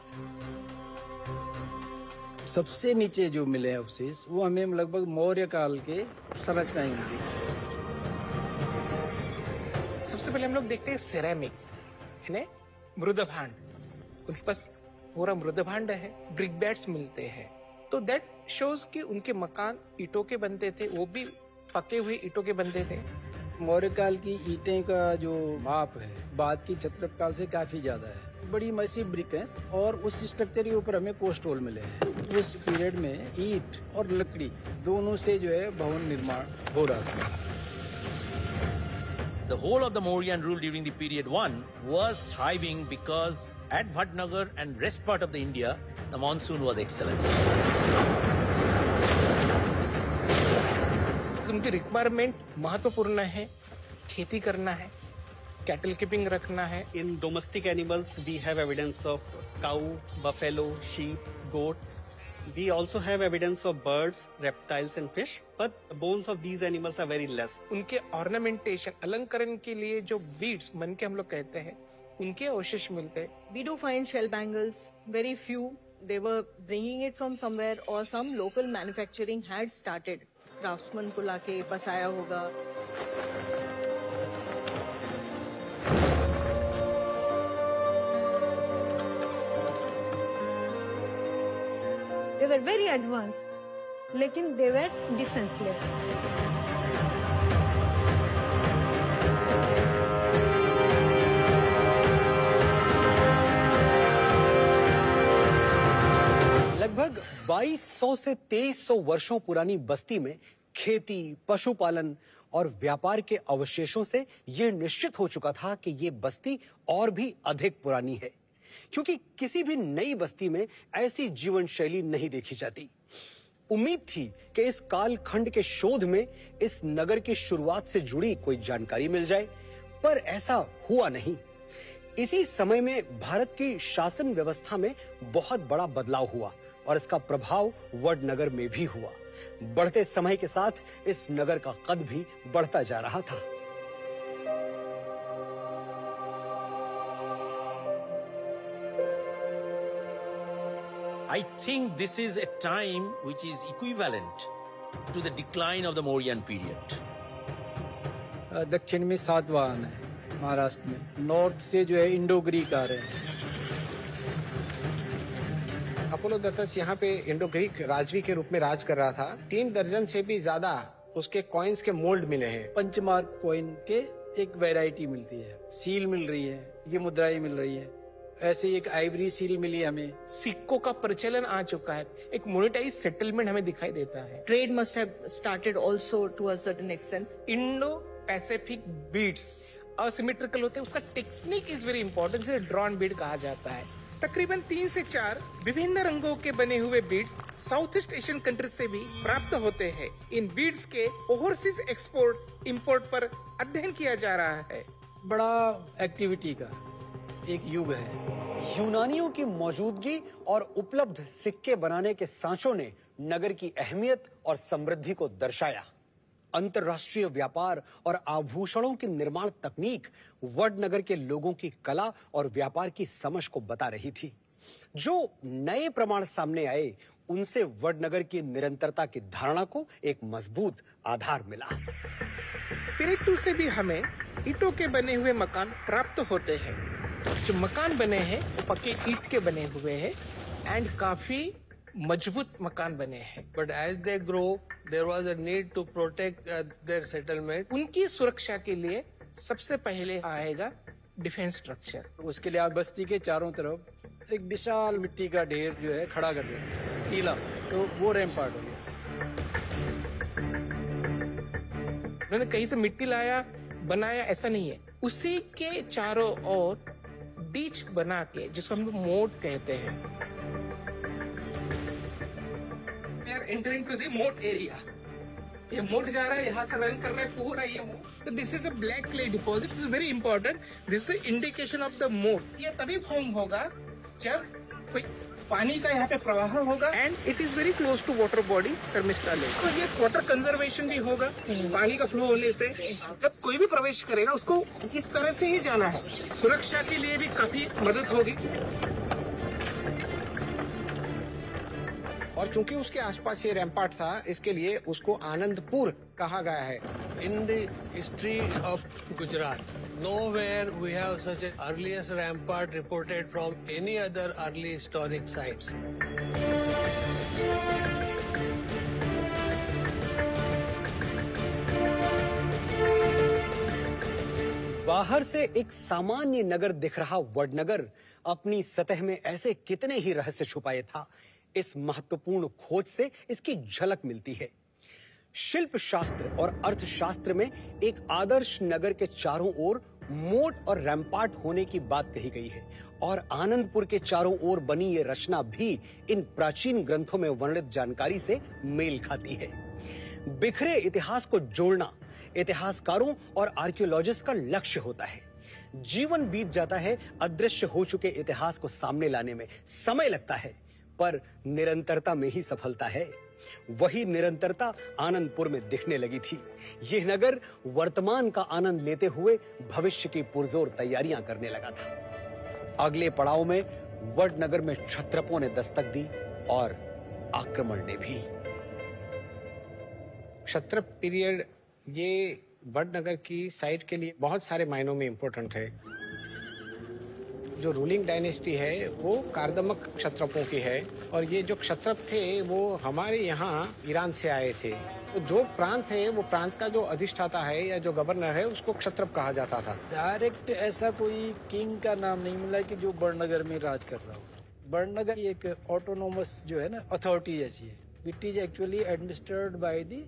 E: सबसे नीचे जो मिले अवशेष वो हमें लगभग मौर्य काल के संरचनाएं मिली।
F: सबसे पहले हम लोग देखते हैं सेरेमिक, यानी मृदभांड। उनके पास पूरा मृदभांड है, ब्रिक बैट्स मिलते हैं, तो दैट शोज कि उनके मकान ईंटों के बनते थे, वो भी पके हुए ईंटों के बनते थे।
E: मौर्य काल की ईंटें का जो माप है बाद की क्षत्रप काल से काफी ज्यादा है। बड़ी मैसिव ब्रिक है और उस स्ट्रक्चर के ऊपर हमें पोस्ट होल मिले हैं। उस पीरियड में ईंट और लकड़ी दोनों से जो है भवन निर्माण हो रहा था।
I: The whole of the Mauryan rule during the period 1 was thriving because at Bhatnagar and rest part of the India, the monsoon was excellent.
F: उनकी रिक्वायरमेंट महत्वपूर्ण है, खेती करना है, कैटल कीपिंग रखना है.
D: In domestic animals, we have evidence of cow, buffalo, sheep, goat. We also have evidence of birds, reptiles and fish, but the bones of these animals are very less.
F: उनके ornamentation अलंकरण के लिए जो beads मन के हम लोग कहते हैं, उनके अवशेष मिलते हैं.
H: We do find shell bangles, very few. They were bringing it from somewhere or some local manufacturing had started. Craftsman को लाके बसाया होगा. They were very advanced, लेकिन they were defenseless.
K: लगभग 2200 से 2300 वर्षों पुरानी बस्ती में खेती, पशुपालन और व्यापार के अवशेषों से यह निश्चित हो चुका था कि ये बस्ती और भी अधिक पुरानी है, क्योंकि किसी भी नई बस्ती में ऐसी जीवन शैली नहीं देखी जाती। उम्मीद थी कि इस कालखंड के शोध में इस नगर की शुरुआत से जुड़ी कोई जानकारी मिल जाए, पर ऐसा हुआ नहीं। इसी समय में भारत की शासन व्यवस्था में बहुत बड़ा बदलाव हुआ और इसका प्रभाव वडनगर में भी हुआ। बढ़ते समय के साथ इस नगर का कद भी बढ़ता जा रहा था।
I: I think this is a time which is equivalent to the decline of the Mauryan period.
E: दक्षिण में सातवाहन है, महाराष्ट्र में। नॉर्थ से जो है इंडो ग्रीक आ रहे हैं।
F: अपोलोदत्तस यहाँ पे इंडो ग्रीक राजवी के रूप में राज कर रहा था। 3 दर्जन से भी ज्यादा उसके कॉइन्स के मोल्ड मिले हैं।
E: पंचमार्क कॉइन के एक वैरायटी मिलती है, सील मिल रही है, ये मुद्राएं मिल रही है। ऐसे एक आइवरी सील मिली हमें।
F: सिक्कों का प्रचलन आ चुका है, एक मोनेटाइज सेटलमेंट हमें दिखाई देता है।
H: Trade must have started also to a certain extent.
F: Indo Pacific beads asymmetrical होते हैं, उसका टेक्निक इज वेरी इंपॉर्टेंट, जिसे ड्रॉन बीड कहा जाता है। तकरीबन 3 से 4 विभिन्न रंगों के बने हुए beads south east Asian countries से भी प्राप्त होते हैं। इन बीड्स के ओवरसीज एक्सपोर्ट इंपोर्ट पर अध्ययन किया जा रहा है।
E: बड़ा एक्टिविटी का एक युग है।
K: यूनानियों की मौजूदगी और उपलब्ध सिक्के बनाने के सांचों ने नगर की अहमियत और समृद्धि को दर्शाया। अंतर्राष्ट्रीय व्यापार और आभूषणों की निर्माण तकनीक वडनगर के लोगों की कला और व्यापार की समझ को बता रही थी। जो नए प्रमाण सामने आए, उनसे वडनगर की निरंतरता की धारणा को एक मजबूत आधार मिला।
F: पीरियड 2 से भी हमें ईंटों के बने हुए मकान प्राप्त होते हैं। जो मकान बने हैं वो पक्के ईंट के बने हुए हैं एंड काफी मजबूत मकान बने हैं।
G: But as they grow, there was a need to protect their settlement.
F: उनकी सुरक्षा के लिए सबसे पहले आएगा डिफेंस स्ट्रक्चर।
E: उसके लिए आप बस्ती के चारों तरफ एक विशाल मिट्टी का ढेर जो है खड़ा कर देते, टीला, तो वो रैम्पार्ट हो गया।
F: उन्होंने कहीं से मिट्टी लाया बनाया ऐसा नहीं है, उसी के चारों ओर डीच बना के, जिसको हम लोग मोट कहते हैं। We are entering to the moat area. ये मोट जा रहा है, यहाँ से रन कर रहा है, फूल रहा है ये मोट। तो this is a black clay deposit, is very important. This is indication of the मोट। ये तभी फॉर्म होगा जब कोई पानी का यहाँ पे प्रवाह होगा and it is very close to water body Sharmishtha lake. तो ये वाटर कंजर्वेशन भी होगा, पानी का फ्लो होने से जब कोई भी प्रवेश करेगा उसको इस तरह से ही जाना है। सुरक्षा के लिए भी काफी मदद होगी। और चूंकि उसके आसपास ये रैम्पार्ट था, इसके लिए उसको आनंदपुर कहा गया है।
G: In the history of Gujarat, nowhere we have such an earliest rampart reported from any other early historic sites.
K: बाहर से एक सामान्य नगर दिख रहा वडनगर अपनी सतह में ऐसे कितने ही रहस्य छुपाए था। इस महत्वपूर्ण खोज से इसकी झलक मिलती है। शिल्प शास्त्र और अर्थशास्त्र में एक आदर्श नगर के चारों ओर मोट और रैम्पार्ट होने की बात कही गई है और आनंदपुर के चारों ओर बनी ये रचना भी इन प्राचीन ग्रंथों में वर्णित जानकारी से मेल खाती है। बिखरे इतिहास को जोड़ना इतिहासकारों और आर्कियोलॉजिस्ट का लक्ष्य होता है। जीवन बीत जाता है, अदृश्य हो चुके इतिहास को सामने लाने में समय लगता है, पर निरंतरता में ही सफलता है। वही निरंतरता आनंदपुर में दिखने लगी थी। यह नगर वर्तमान का आनंद लेते हुए भविष्य की पुरजोर तैयारियां करने लगा था। अगले पड़ाव में वडनगर में क्षत्रपों ने दस्तक दी और आक्रमण ने भी।
F: क्षत्र पीरियड ये वडनगर की साइट के लिए बहुत सारे मायनों में इम्पोर्टेंट है। जो रूलिंग डायनेस्टी है वो कार्दमक क्षत्रपों की है और ये जो क्षत्रप थे वो हमारे यहाँ ईरान से आए थे। तो जो प्रांत है वो प्रांत का जो अधिष्ठाता है या जो गवर्नर है उसको क्षत्रप कहा जाता था।
E: डायरेक्ट ऐसा कोई किंग का नाम नहीं मिला कि जो बड़नगर में राज कर रहा हो। बड़नगर एक ऑटोनोमस जो है ना अथॉरिटी जैसी है। It is actually administered by the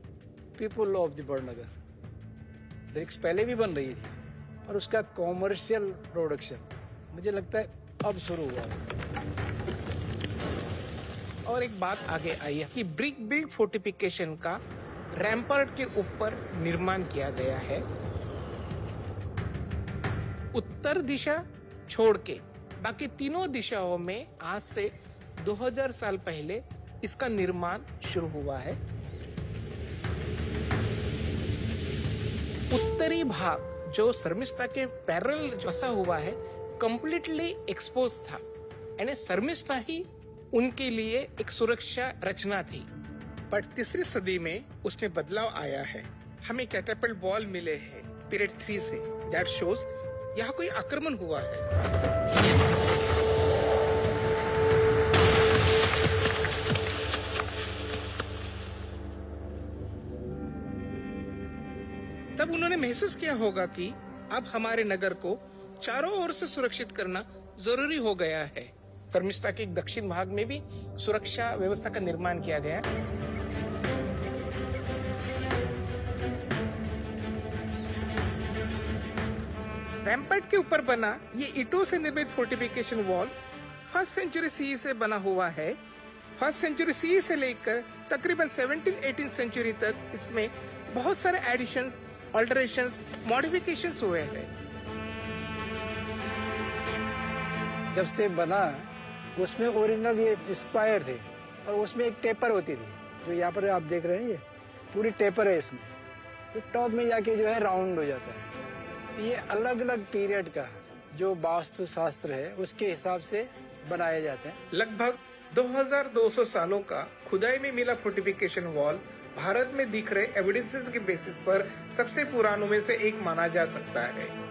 E: people of the Badnagar. Bricks पहले भी बन रही थी और उसका कॉमर्शियल प्रोडक्शन मुझे लगता है अब शुरू हुआ।
F: और एक बात आगे आई है कि ब्रिक बिल्ड फोर्टिफिकेशन का रैम्पर्ट के ऊपर निर्माण किया गया है। उत्तर दिशा छोड़ के बाकी तीनों दिशाओं में आज से 2000 साल पहले इसका निर्माण शुरू हुआ है। उत्तरी भाग जो शर्मिष्ठा के पैरेलल बसा हुआ है कंप्लीटली एक्सपोज था, यानी शर्मिष्ठा ही उनके लिए एक सुरक्षा रचना थी। पर तीसरी सदी में उसमें बदलाव आया है। हमें कैटापल्ट बॉल मिले हैं पीरियड 3 से। दैट शोज यहाँ कोई आक्रमण हुआ है। तब उन्होंने महसूस किया होगा कि अब हमारे नगर को चारों ओर से सुरक्षित करना जरूरी हो गया है। शर्मिष्ठा के दक्षिण भाग में भी सुरक्षा व्यवस्था का निर्माण किया गया। रैम्पर्ट के ऊपर बना ये ईंटों से निर्मित fortification wall 1st century CE से बना हुआ है। 1st सेंचुरी सीई से लेकर तकरीबन 17-18 सेंचुरी तक इसमें बहुत सारे एडिशंस, अल्टरेशंस, मॉडिफिकेशंस हुए हैं।
E: जब से बना उसमें ओरिजिनल ये स्क्वायर थे और उसमें एक टेपर होती थी जो यहाँ पर आप देख रहे हैं। ये पूरी टेपर है इसमें, तो टॉप में जाके जो है राउंड हो जाता है। ये अलग अलग पीरियड का जो वास्तु शास्त्र है उसके हिसाब से बनाए जाते हैं।
F: लगभग 2200 सालों का खुदाई में मिला फोर्टिफिकेशन वॉल भारत में दिख रहे एविडेंसेस के बेसिस पर सबसे पुरानों में से एक माना जा सकता है।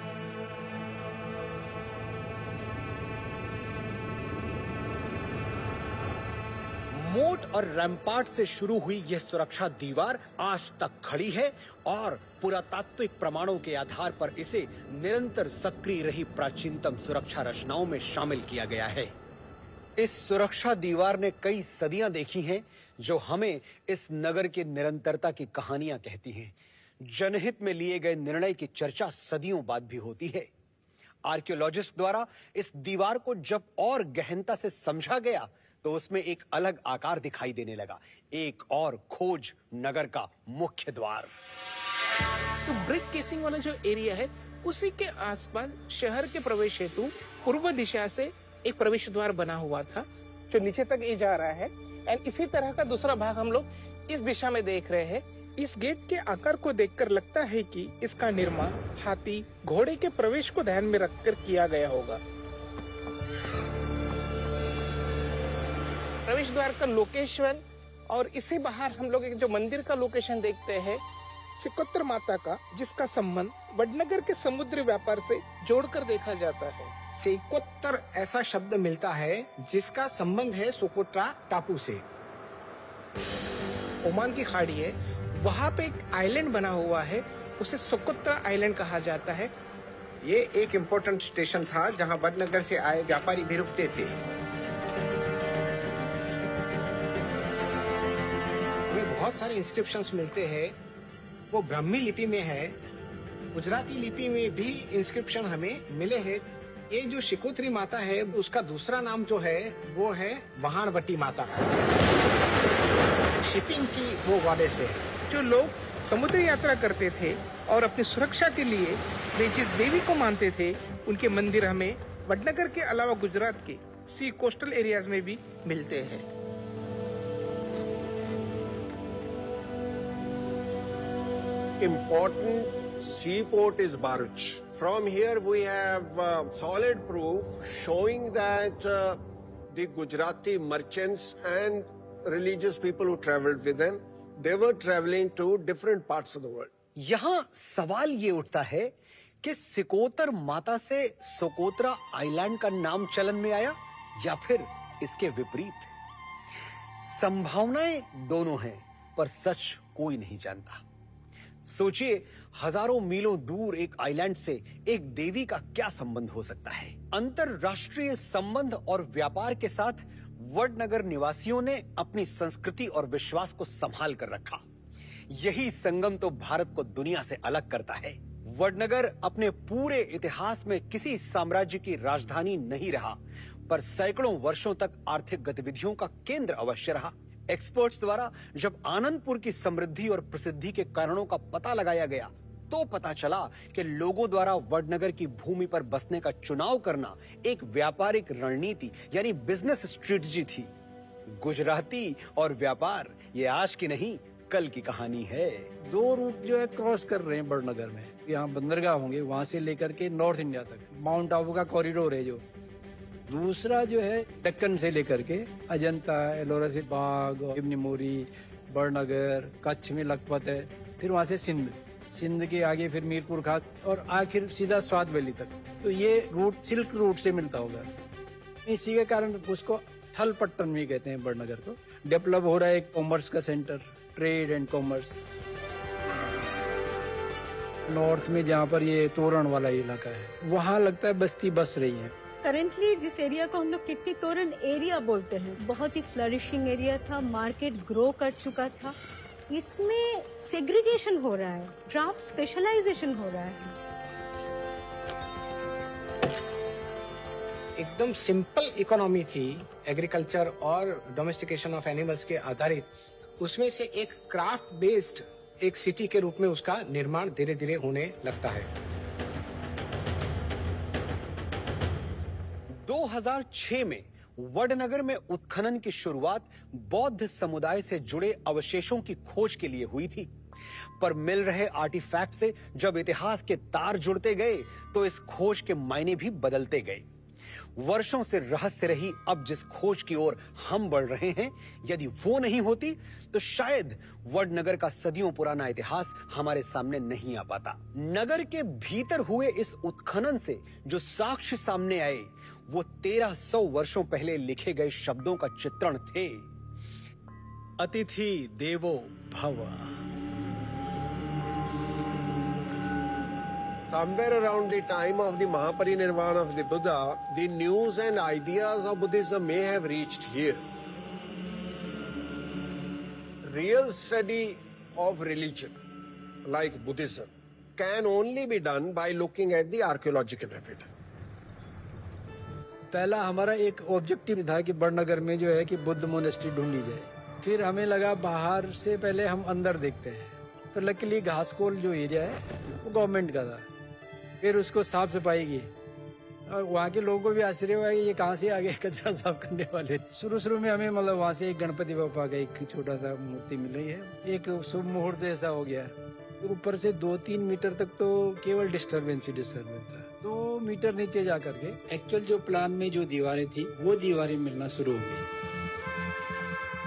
K: मोट और रैम्पार्ट से शुरू हुई यह सुरक्षा दीवार आज तक खड़ी है और पुरातात्विक प्रमाणों के आधार पर इसे निरंतर सक्रिय रही प्राचीनतम सुरक्षा रचनाओं में शामिल किया गया है। इस सुरक्षा दीवार ने कई सदियां देखी हैं जो हमें इस नगर की निरंतरता की कहानियां कहती हैं। जनहित में लिए गए निर्णय की चर्चा सदियों बाद भी होती है। आर्कियोलॉजिस्ट द्वारा इस दीवार को जब और गहनता से समझा गया तो उसमें एक अलग आकार दिखाई देने लगा। एक और खोज नगर का मुख्य द्वार।
F: तो ब्रिक केसिंग वाला जो एरिया है उसी के आसपास शहर के प्रवेश हेतु पूर्व दिशा से एक प्रवेश द्वार बना हुआ था जो नीचे तक ये जा रहा है। एंड इसी तरह का दूसरा भाग हम लोग इस दिशा में देख रहे हैं। इस गेट के आकार को देखकर लगता है कि इसका निर्माण हाथी घोड़े के प्रवेश को ध्यान में रखकर किया गया होगा। प्रवेश द्वार का लोकेशन और इसी बाहर हम लोग एक जो मंदिर का लोकेशन देखते हैं सिकोत्र माता का, जिसका संबंध वडनगर के समुद्री व्यापार से जोड़कर देखा जाता है।
M: सिकोत्र ऐसा शब्द मिलता है जिसका संबंध है सोकोट्रा टापू से।
F: ओमान की खाड़ी है, वहाँ पे एक आइलैंड बना हुआ है, उसे सोकोत्रा आइलैंड कहा जाता है।
M: ये एक इम्पोर्टेंट स्टेशन था जहाँ वडनगर से आए व्यापारी भी रुकते थे। बहुत सारे इंस्क्रिप्शंस मिलते हैं वो ब्राह्मी लिपि में है, गुजराती लिपि में भी इंस्क्रिप्शन हमें मिले हैं। ये जो शिकोत्री माता है उसका दूसरा नाम जो है वो है वहाणवटी माता, शिपिंग की वो गॉडेस है।
F: जो लोग समुद्री यात्रा करते थे और अपनी सुरक्षा के लिए वे जिस देवी को मानते थे, उनके मंदिर हमें वडनगर के अलावा गुजरात के सी कोस्टल एरियाज में भी मिलते हैं।
L: Important seaport is Bharuch. From here we have solid proof showing that the Gujarati merchants and religious people who traveled with them, they were traveling to different parts of the world.
K: यहाँ सवाल ये उठता है कि सिकोतर माता से Socotra island का नाम चलन में आया या फिर इसके विपरीत। संभावनाएं दोनों हैं, पर सच कोई नहीं जानता। सोचिए, हजारों मीलों दूर एक आइलैंड से एक देवी का क्या संबंध हो सकता है। अंतरराष्ट्रीय संबंध और व्यापार के साथ वडनगर निवासियों ने अपनी संस्कृति और विश्वास को संभाल कर रखा। यही संगम तो भारत को दुनिया से अलग करता है। वडनगर अपने पूरे इतिहास में किसी साम्राज्य की राजधानी नहीं रहा, पर सैकड़ों वर्षों तक आर्थिक गतिविधियों का केंद्र अवश्य रहा। एक्सपर्ट्स द्वारा जब आनंदपुर की समृद्धि और प्रसिद्धि के कारणों का पता लगाया गया, तो पता चला कि लोगों द्वारा वडनगर की भूमि पर बसने का चुनाव करना एक व्यापारिक रणनीति यानी बिजनेस स्ट्रेटजी थी। गुजराती और व्यापार ये आज की नहीं, कल की कहानी है।
E: दो रूट जो है क्रॉस कर रहे हैं वडनगर में। यहाँ बंदरगाह होंगे, वहां से लेकर के नॉर्थ इंडिया तक माउंट आबू का कॉरिडोर है जो। दूसरा जो है दक्कन से लेकर के अजंता, एलोरा से बाग, इब्न मोरी, बड़नगर, कच्छ में लखपत है, फिर वहां से सिंध के आगे फिर मीरपुर खास और आखिर सीधा स्वाद वैली तक। तो ये रूट सिल्क रूट से मिलता होगा। इसी के कारण उसको थल पट्टन भी कहते हैं बड़नगर को। डेवलप हो रहा है एक कॉमर्स का centre, trade and commerce. North में जहाँ पर ये तोरण वाला इलाका है, वहाँ लगता है बस्ती बस रही है।
H: करेंटली जिस एरिया को हम लोग कीर्ति तोरण एरिया बोलते हैं, बहुत ही फ्लरिशिंग एरिया था, मार्केट ग्रो कर चुका था। इसमें सेग्रीगेशन हो रहा है, ड्राफ्ट स्पेशलाइजेशन हो रहा है।
M: एकदम सिंपल इकोनॉमी थी, एग्रीकल्चर और डोमेस्टिकेशन ऑफ एनिमल्स के आधारित। उसमें से एक क्राफ्ट बेस्ड एक सिटी के रूप में उसका निर्माण धीरे धीरे होने लगता है।
K: 2006 में वडनगर में उत्खनन की शुरुआत बौद्ध समुदाय से जुड़े अवशेषों की खोज के लिए हुई थी, पर मिल रहे आर्टिफैक्ट से जब इतिहास के तार जुड़ते गए तो इस खोज के मायने भी बदलते गए। वर्षों से रहस्य रही अब जिस खोज की ओर हम बढ़ रहे हैं, यदि वो नहीं होती तो शायद वडनगर का सदियों पुराना इतिहास हमारे सामने नहीं आ पाता। नगर के भीतर हुए इस उत्खनन से जो साक्ष्य सामने आए, वो 1300 वर्षों पहले लिखे गए शब्दों का चित्रण थे। अतिथि देवो भव।
L: Somewhere around the time of the Mahaparinirvana of the Buddha, the news and ideas of Buddhism may have reached here. Real study of religion, like Buddhism, can only be done by looking at the archaeological evidence.
E: पहला हमारा एक objective था कि बड़नगर में जो है कि Buddha monastery ढूंढी जाए। फिर हमें लगा बाहर से पहले हम अंदर देखते हैं, तो लकीली घासकोल जो एरिया है वो गवर्नमेंट का था। फिर उसको साफ सफाई की और वहाँ के लोगों को भी आश्चर्य हुआ कि ये कहाँ से आ गए कचरा साफ करने वाले। शुरू में हमें मतलब वहाँ से एक गणपति बापा का एक छोटा सा मूर्ति मिली है। एक शुभ मुहूर्त ऐसा हो गया, ऊपर से 2-3 मीटर तक तो केवल डिस्टर्बेंस था। 2 मीटर नीचे जा करके एक्चुअल जो प्लान में जो दीवारें थी वो दीवारें मिलना शुरू हो गई।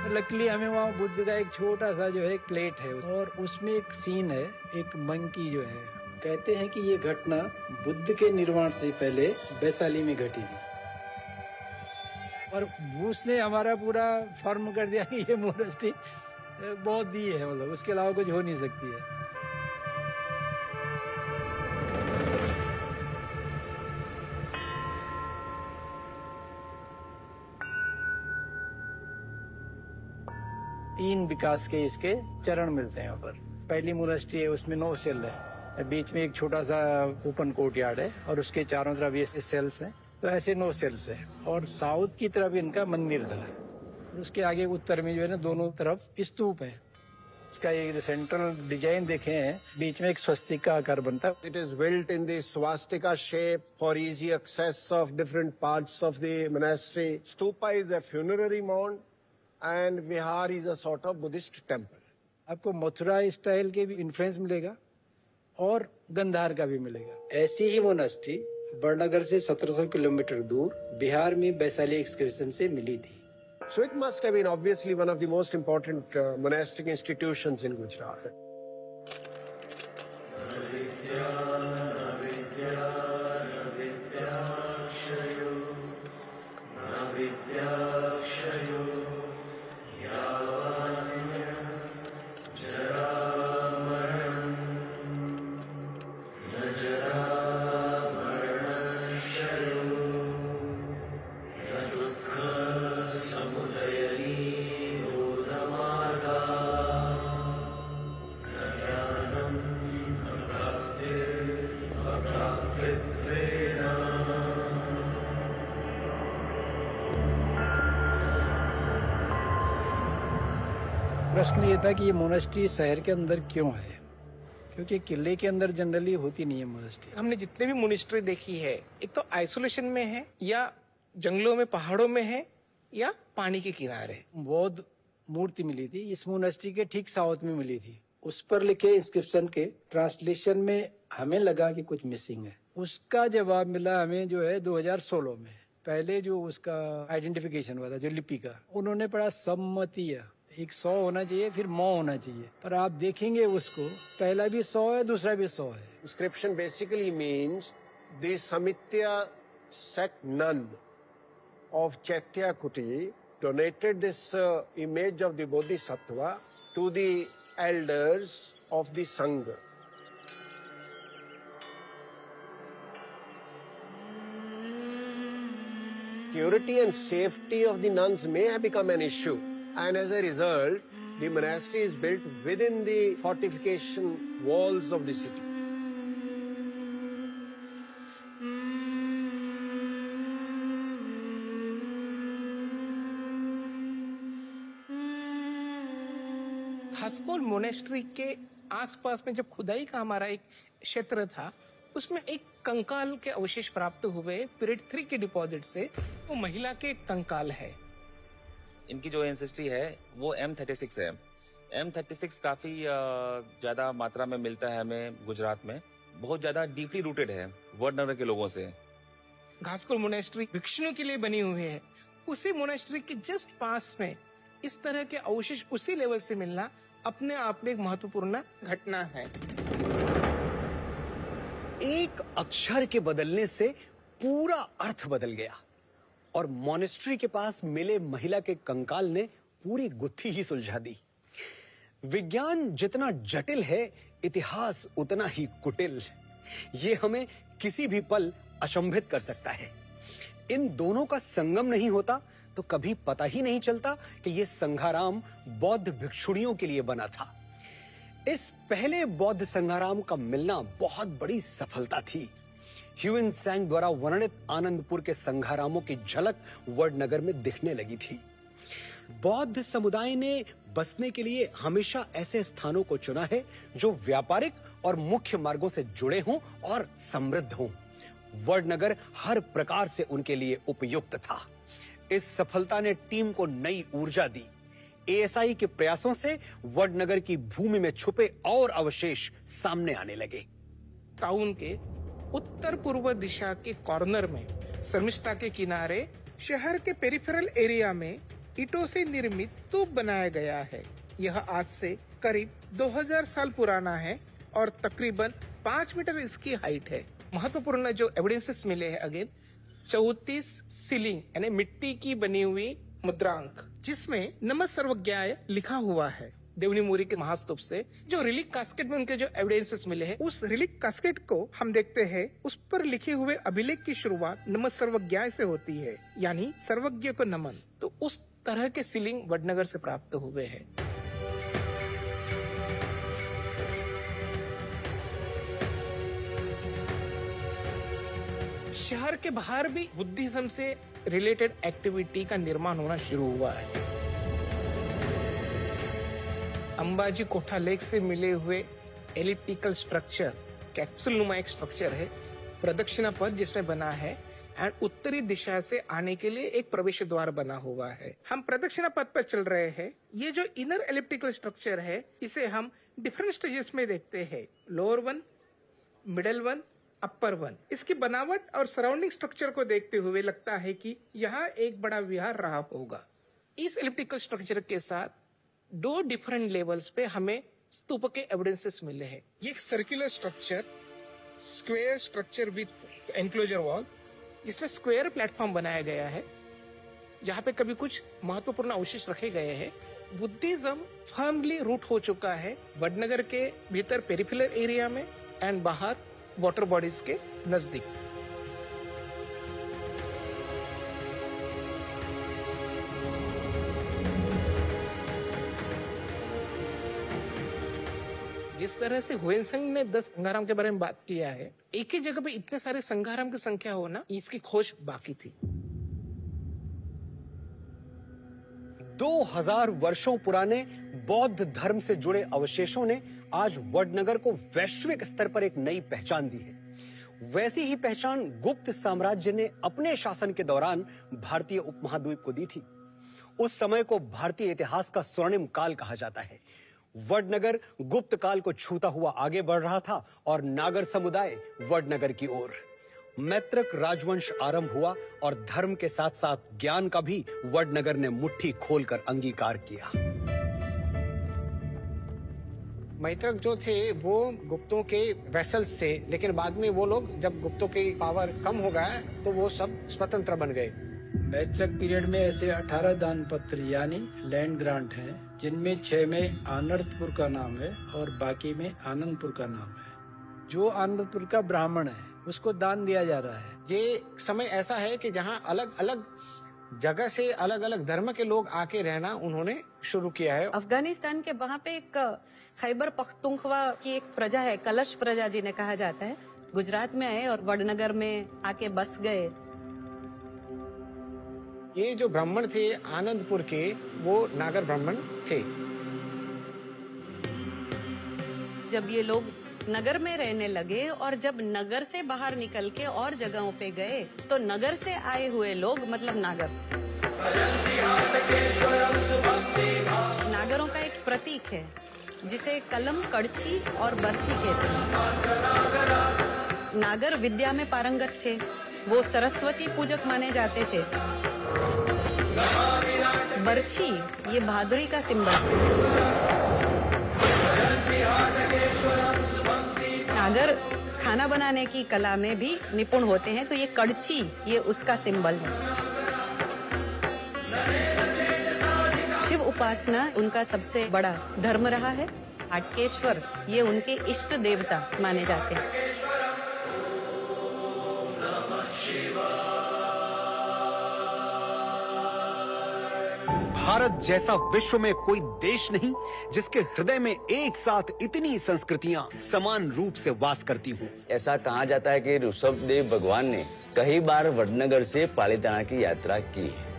E: तो लकीली हमें वहाँ बुद्ध का एक छोटा सा जो है एक प्लेट है और उसमें एक सीन है, एक मंकी जो है। कहते हैं कि ये घटना बुद्ध के निर्वाण से पहले वैशाली में घटी थी और उसने हमारा पूरा फॉर्म कर दिया कि ये मोनेस्ट्री बहुत दी है, मतलब उसके अलावा कुछ हो नहीं सकती है। 3 विकास के इसके चरण मिलते हैं यहाँ पर। पहली मोनेस्ट्री है, उसमें 9 सेल है, बीच में एक छोटा सा ओपन कोर्टयार्ड है और उसके चारों तरफ ये सेल्स हैं, तो ऐसे 9 सेल्स है। और साउथ की तरफ इनका मंदिर था, उसके आगे उत्तर में जो है ना दोनों तरफ स्तूप है। इसका ये सेंट्रल डिजाइन देखे हैं, बीच में एक स्वस्तिक आकार बनता है।
L: It is built in the swastika shape for easy access of different parts of the monastery. Stupa is a funerary mound and Vihar is a sort of Buddhist temple.
E: आपको Mathura style के भी इन्फ्लुएंस मिलेगा और गंधार का भी मिलेगा। ऐसी ही monastery Badnagar से 1700 किलोमीटर दूर बिहार में वैशाली एक्सकर्शन से मिली थी।
L: So it must have been obviously one of the most important monastic institutions in Gujarat.
E: प्रश्न ये था कि ये मोनेस्ट्री शहर के अंदर क्यों है, क्योंकि किले के अंदर जनरली होती नहीं है मोनेस्ट्री।
F: हमने जितने भी मोनेस्ट्री देखी है, एक तो आइसोलेशन में है या जंगलों में पहाड़ों में है या पानी के किनारे।
E: बौद्ध मूर्ति मिली थी, इस मोनेस्ट्री के ठीक साउथ में मिली थी। उस पर लिखे इंस्क्रिप्शन के ट्रांसलेशन में हमें लगा कि कुछ मिसिंग है। उसका जवाब मिला हमें जो है 2016 में। पहले जो उसका आइडेंटिफिकेशन हुआ था जो लिपि का, उन्होंने पढ़ा सम्मतिया, एक 100 होना चाहिए, फिर म होना चाहिए, पर आप देखेंगे उसको पहला भी 100 है, दूसरा भी 100 है।
L: Inscription basically means the Samitya sect nun of Chaityakuti donated this image of the Bodhisattva to the elders of the Sangha. Purity and safety of the nuns may have become an issue, and as a result, the monastery is built within the fortification walls of the city.
F: खासकोल monastery के आसपास में जब खुदाई का हमारा एक क्षेत्र था, उसमें एक कंकाल के अवशेष प्राप्त हुए पीरियड 3 के डिपॉजिट से। वो महिला के कंकाल है।
N: इनकी जो एंसेस्ट्री है वो M36 है। M36 काफी ज्यादा मात्रा में मिलता है हमें गुजरात में, बहुत ज्यादा डीपली रूटेड है वडनगर के लोगों से।
F: घासकोल मोनेस्ट्री भिक्षुओं के लिए बनी हुई है। उसी मोनेस्ट्री के जस्ट पास में इस तरह के अवशेष उसी लेवल से मिलना अपने आप में एक महत्वपूर्ण घटना है।
K: एक अक्षर के बदलने से पूरा अर्थ बदल गया और मोनेस्ट्री के पास मिले महिला के कंकाल ने पूरी गुत्थी ही सुलझा दी। विज्ञान जितना जटिल है, इतिहास उतना ही कुटिल। ये हमें किसी भी पल अचंभित कर सकता है। इन दोनों का संगम नहीं होता तो कभी पता ही नहीं चलता कि ये संघाराम बौद्ध भिक्षुणियों के लिए बना था। इस पहले बौद्ध संघाराम का मिलना बहुत बड़ी सफलता थी। ह्यूएन सैंग द्वारा वर्णित आनंदपुर के संघारामों की झलक वडनगर में दिखने लगी थी। बौद्ध समुदाय ने बसने के लिए हमेशा ऐसे स्थानों को चुना है जो व्यापारिक और मुख्य मार्गों से जुड़े हों और समृद्ध हों। वडनगर हर प्रकार से उनके लिए उपयुक्त था। इस सफलता ने टीम को नई ऊर्जा दी। एएसआई के प्रयासों से वडनगर की भूमि में छुपे और अवशेष सामने आने लगे।
F: टाउन के उत्तर पूर्व दिशा के कॉर्नर में शर्मिष्ठा के किनारे शहर के पेरिफेरल एरिया में ईंटों से निर्मित स्तूप बनाया गया है। यह आज से करीब 2000 साल पुराना है और तकरीबन 5 मीटर इसकी हाइट है। महत्वपूर्ण जो एविडेंसेस मिले हैं अगेन 34 सीलिंग यानी मिट्टी की बनी हुई मुद्रांक, जिसमें नमः सर्वज्ञाय लिखा हुआ है। देवनी मोरी के महास्तूप से जो रिलिक कास्केट में उनके जो एविडेंसेस मिले हैं, उस रिलिक कास्केट को हम देखते हैं, उस पर लिखे हुए अभिलेख की शुरुआत नमः सर्वज्ञाय से होती है, यानी सर्वज्ञ को नमन। तो उस तरह के सीलिंग वडनगर से प्राप्त हुए हैं। शहर के बाहर भी बुद्धिज्म से रिलेटेड एक्टिविटी का निर्माण होना शुरू हुआ है। अंबाजी कोठा लेक से मिले हुए एलिप्टिकल स्ट्रक्चर, कैप्सूल नुमा एक स्ट्रक्चर है, प्रदक्षिणा पथ जिसमें बना है, एंड उत्तरी दिशा से आने के लिए एक प्रवेश द्वार बना हुआ है। हम प्रदक्षिणा पथ पर चल रहे हैं। ये जो इनर एलिप्टिकल स्ट्रक्चर है, इसे हम डिफरेंट स्टेजेस में देखते हैं, lower one, middle one, upper one. इसकी बनावट और सराउंडिंग स्ट्रक्चर को देखते हुए लगता है कि यहाँ एक बड़ा विहार रहा होगा। इस एलिप्टिकल स्ट्रक्चर के साथ 2 डिफरेंट लेवल्स पे हमें स्तूप के एविडेंसेस मिले हैं। ये एक circular structure, square structure with enclosure wall, जिसमें स्क्वायर प्लेटफॉर्म बनाया गया है, जहाँ पे कभी कुछ महत्वपूर्ण अवशेष रखे गए हैं। बुद्धिज्म फर्मली रूट हो चुका है वडनगर के भीतर पेरिफेरल एरिया में एंड बाहर वाटर बॉडीज के नजदीक। जिस तरह से हुएनसंग ने 10 संघाराम के बारे में बात किया है, एक ही जगह पे इतने सारे संघाराम की संख्या होना, इसकी खोज बाकी थी।
K: 2000 वर्षों पुराने बौद्ध धर्म से जुड़े अवशेषों ने आज वडनगर को वैश्विक स्तर पर एक नई पहचान दी है। वैसी ही पहचान गुप्त साम्राज्य ने अपने शासन के दौरान भारतीय उपमहाद्वीप को दी थी। उस समय को भारतीय इतिहास का स्वर्णिम काल कहा जाता है। वडनगर गुप्त काल को छूता हुआ आगे बढ़ रहा था और नागर समुदाय वडनगर की ओर। मैत्रक राजवंश आरंभ हुआ और धर्म के साथ साथ ज्ञान का भी वडनगर ने मुट्ठी खोलकर अंगीकार किया।
M: मैत्रक जो थे वो गुप्तों के वेसल्स थे, लेकिन बाद में वो लोग, जब गुप्तों की पावर कम हो गया तो वो सब स्वतंत्र बन गए।
E: मैत्रक पीरियड में ऐसे 18 दान पत्र यानी लैंड ग्रांट हैं, जिनमें 6 में आनंदपुर का नाम है और बाकी में आनंदपुर का नाम है। जो आनंदपुर का ब्राह्मण है उसको दान दिया जा रहा है।
M: ये समय ऐसा है कि जहाँ अलग अलग जगह से अलग अलग धर्म के लोग आके रहना उन्होंने शुरू किया है।
O: अफगानिस्तान के वहाँ पे एक खैबर पख्तूनख्वा की एक प्रजा है, कलश प्रजा जिन्हें कहा जाता है, गुजरात में आए और वडनगर में आके बस गए।
M: ये जो ब्राह्मण थे आनंदपुर के, वो नागर ब्राह्मण थे।
O: जब ये लोग नगर में रहने लगे और जब नगर से बाहर निकल के और जगहों पे गए, तो नगर से आए हुए लोग, मतलब नागरों का एक प्रतीक है जिसे कलम, कड़छी और बर्छी कहते हैं। नागर विद्या में पारंगत थे, वो सरस्वती पूजक माने जाते थे। बर्छी ये बहादुरी का सिंबल है। नागर खाना बनाने की कला में भी निपुण होते हैं, तो ये कड़छी ये उसका सिंबल है। शिव उपासना उनका सबसे बड़ा धर्म रहा है। हाटकेश्वर ये उनके इष्ट देवता माने जाते हैं।
K: भारत जैसा विश्व में कोई देश नहीं जिसके हृदय में एक साथ इतनी संस्कृतियां समान रूप से वास करती हों।
J: ऐसा कहा जाता है कि ऋषभदेव भगवान ने कई बार वडनगर से पालीताना की यात्रा की है।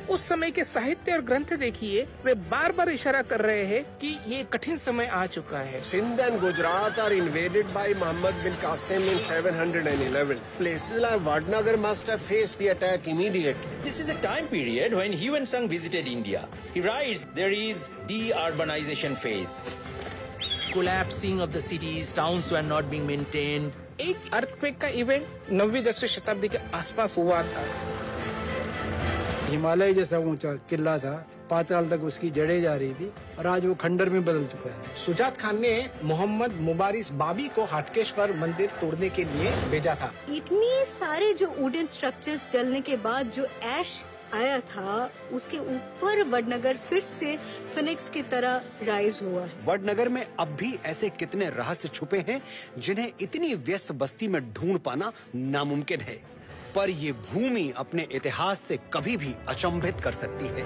F: उस समय के साहित्य और ग्रंथ देखिए, वे बार बार इशारा कर रहे हैं कि ये कठिन समय आ चुका है।
L: Sindh and Gujarat are invaded by Muhammad bin Qasim in 711. Places like Vadnagar must have faced the attack immediately.
I: This is a time period when Huensung visited India. He writes there is de-urbanization phase. Collapsing of the cities, towns were not being maintained.
F: एक earthquake का event 9वीं 10वीं शताब्दी के आसपास हुआ था।
E: हिमालय जैसा ऊंचा किला था, पाताल तक उसकी जड़ें जा रही थी और आज वो खंडर में बदल चुका है।
M: सुजात खान ने मोहम्मद मुबारिस बाबी को हाटकेश्वर मंदिर तोड़ने के लिए भेजा था।
H: इतनी सारे जो वुडन स्ट्रक्चर्स जलने के बाद जो ऐश आया था, उसके ऊपर वडनगर फिर से फिनिक्स की तरह राइज हुआ है।
K: वडनगर में अब भी ऐसे कितने रहस्य छुपे हैं जिन्हें इतनी व्यस्त बस्ती में ढूंढ पाना नामुमकिन है, पर ये भूमि अपने इतिहास से कभी भी अचंभित कर सकती है।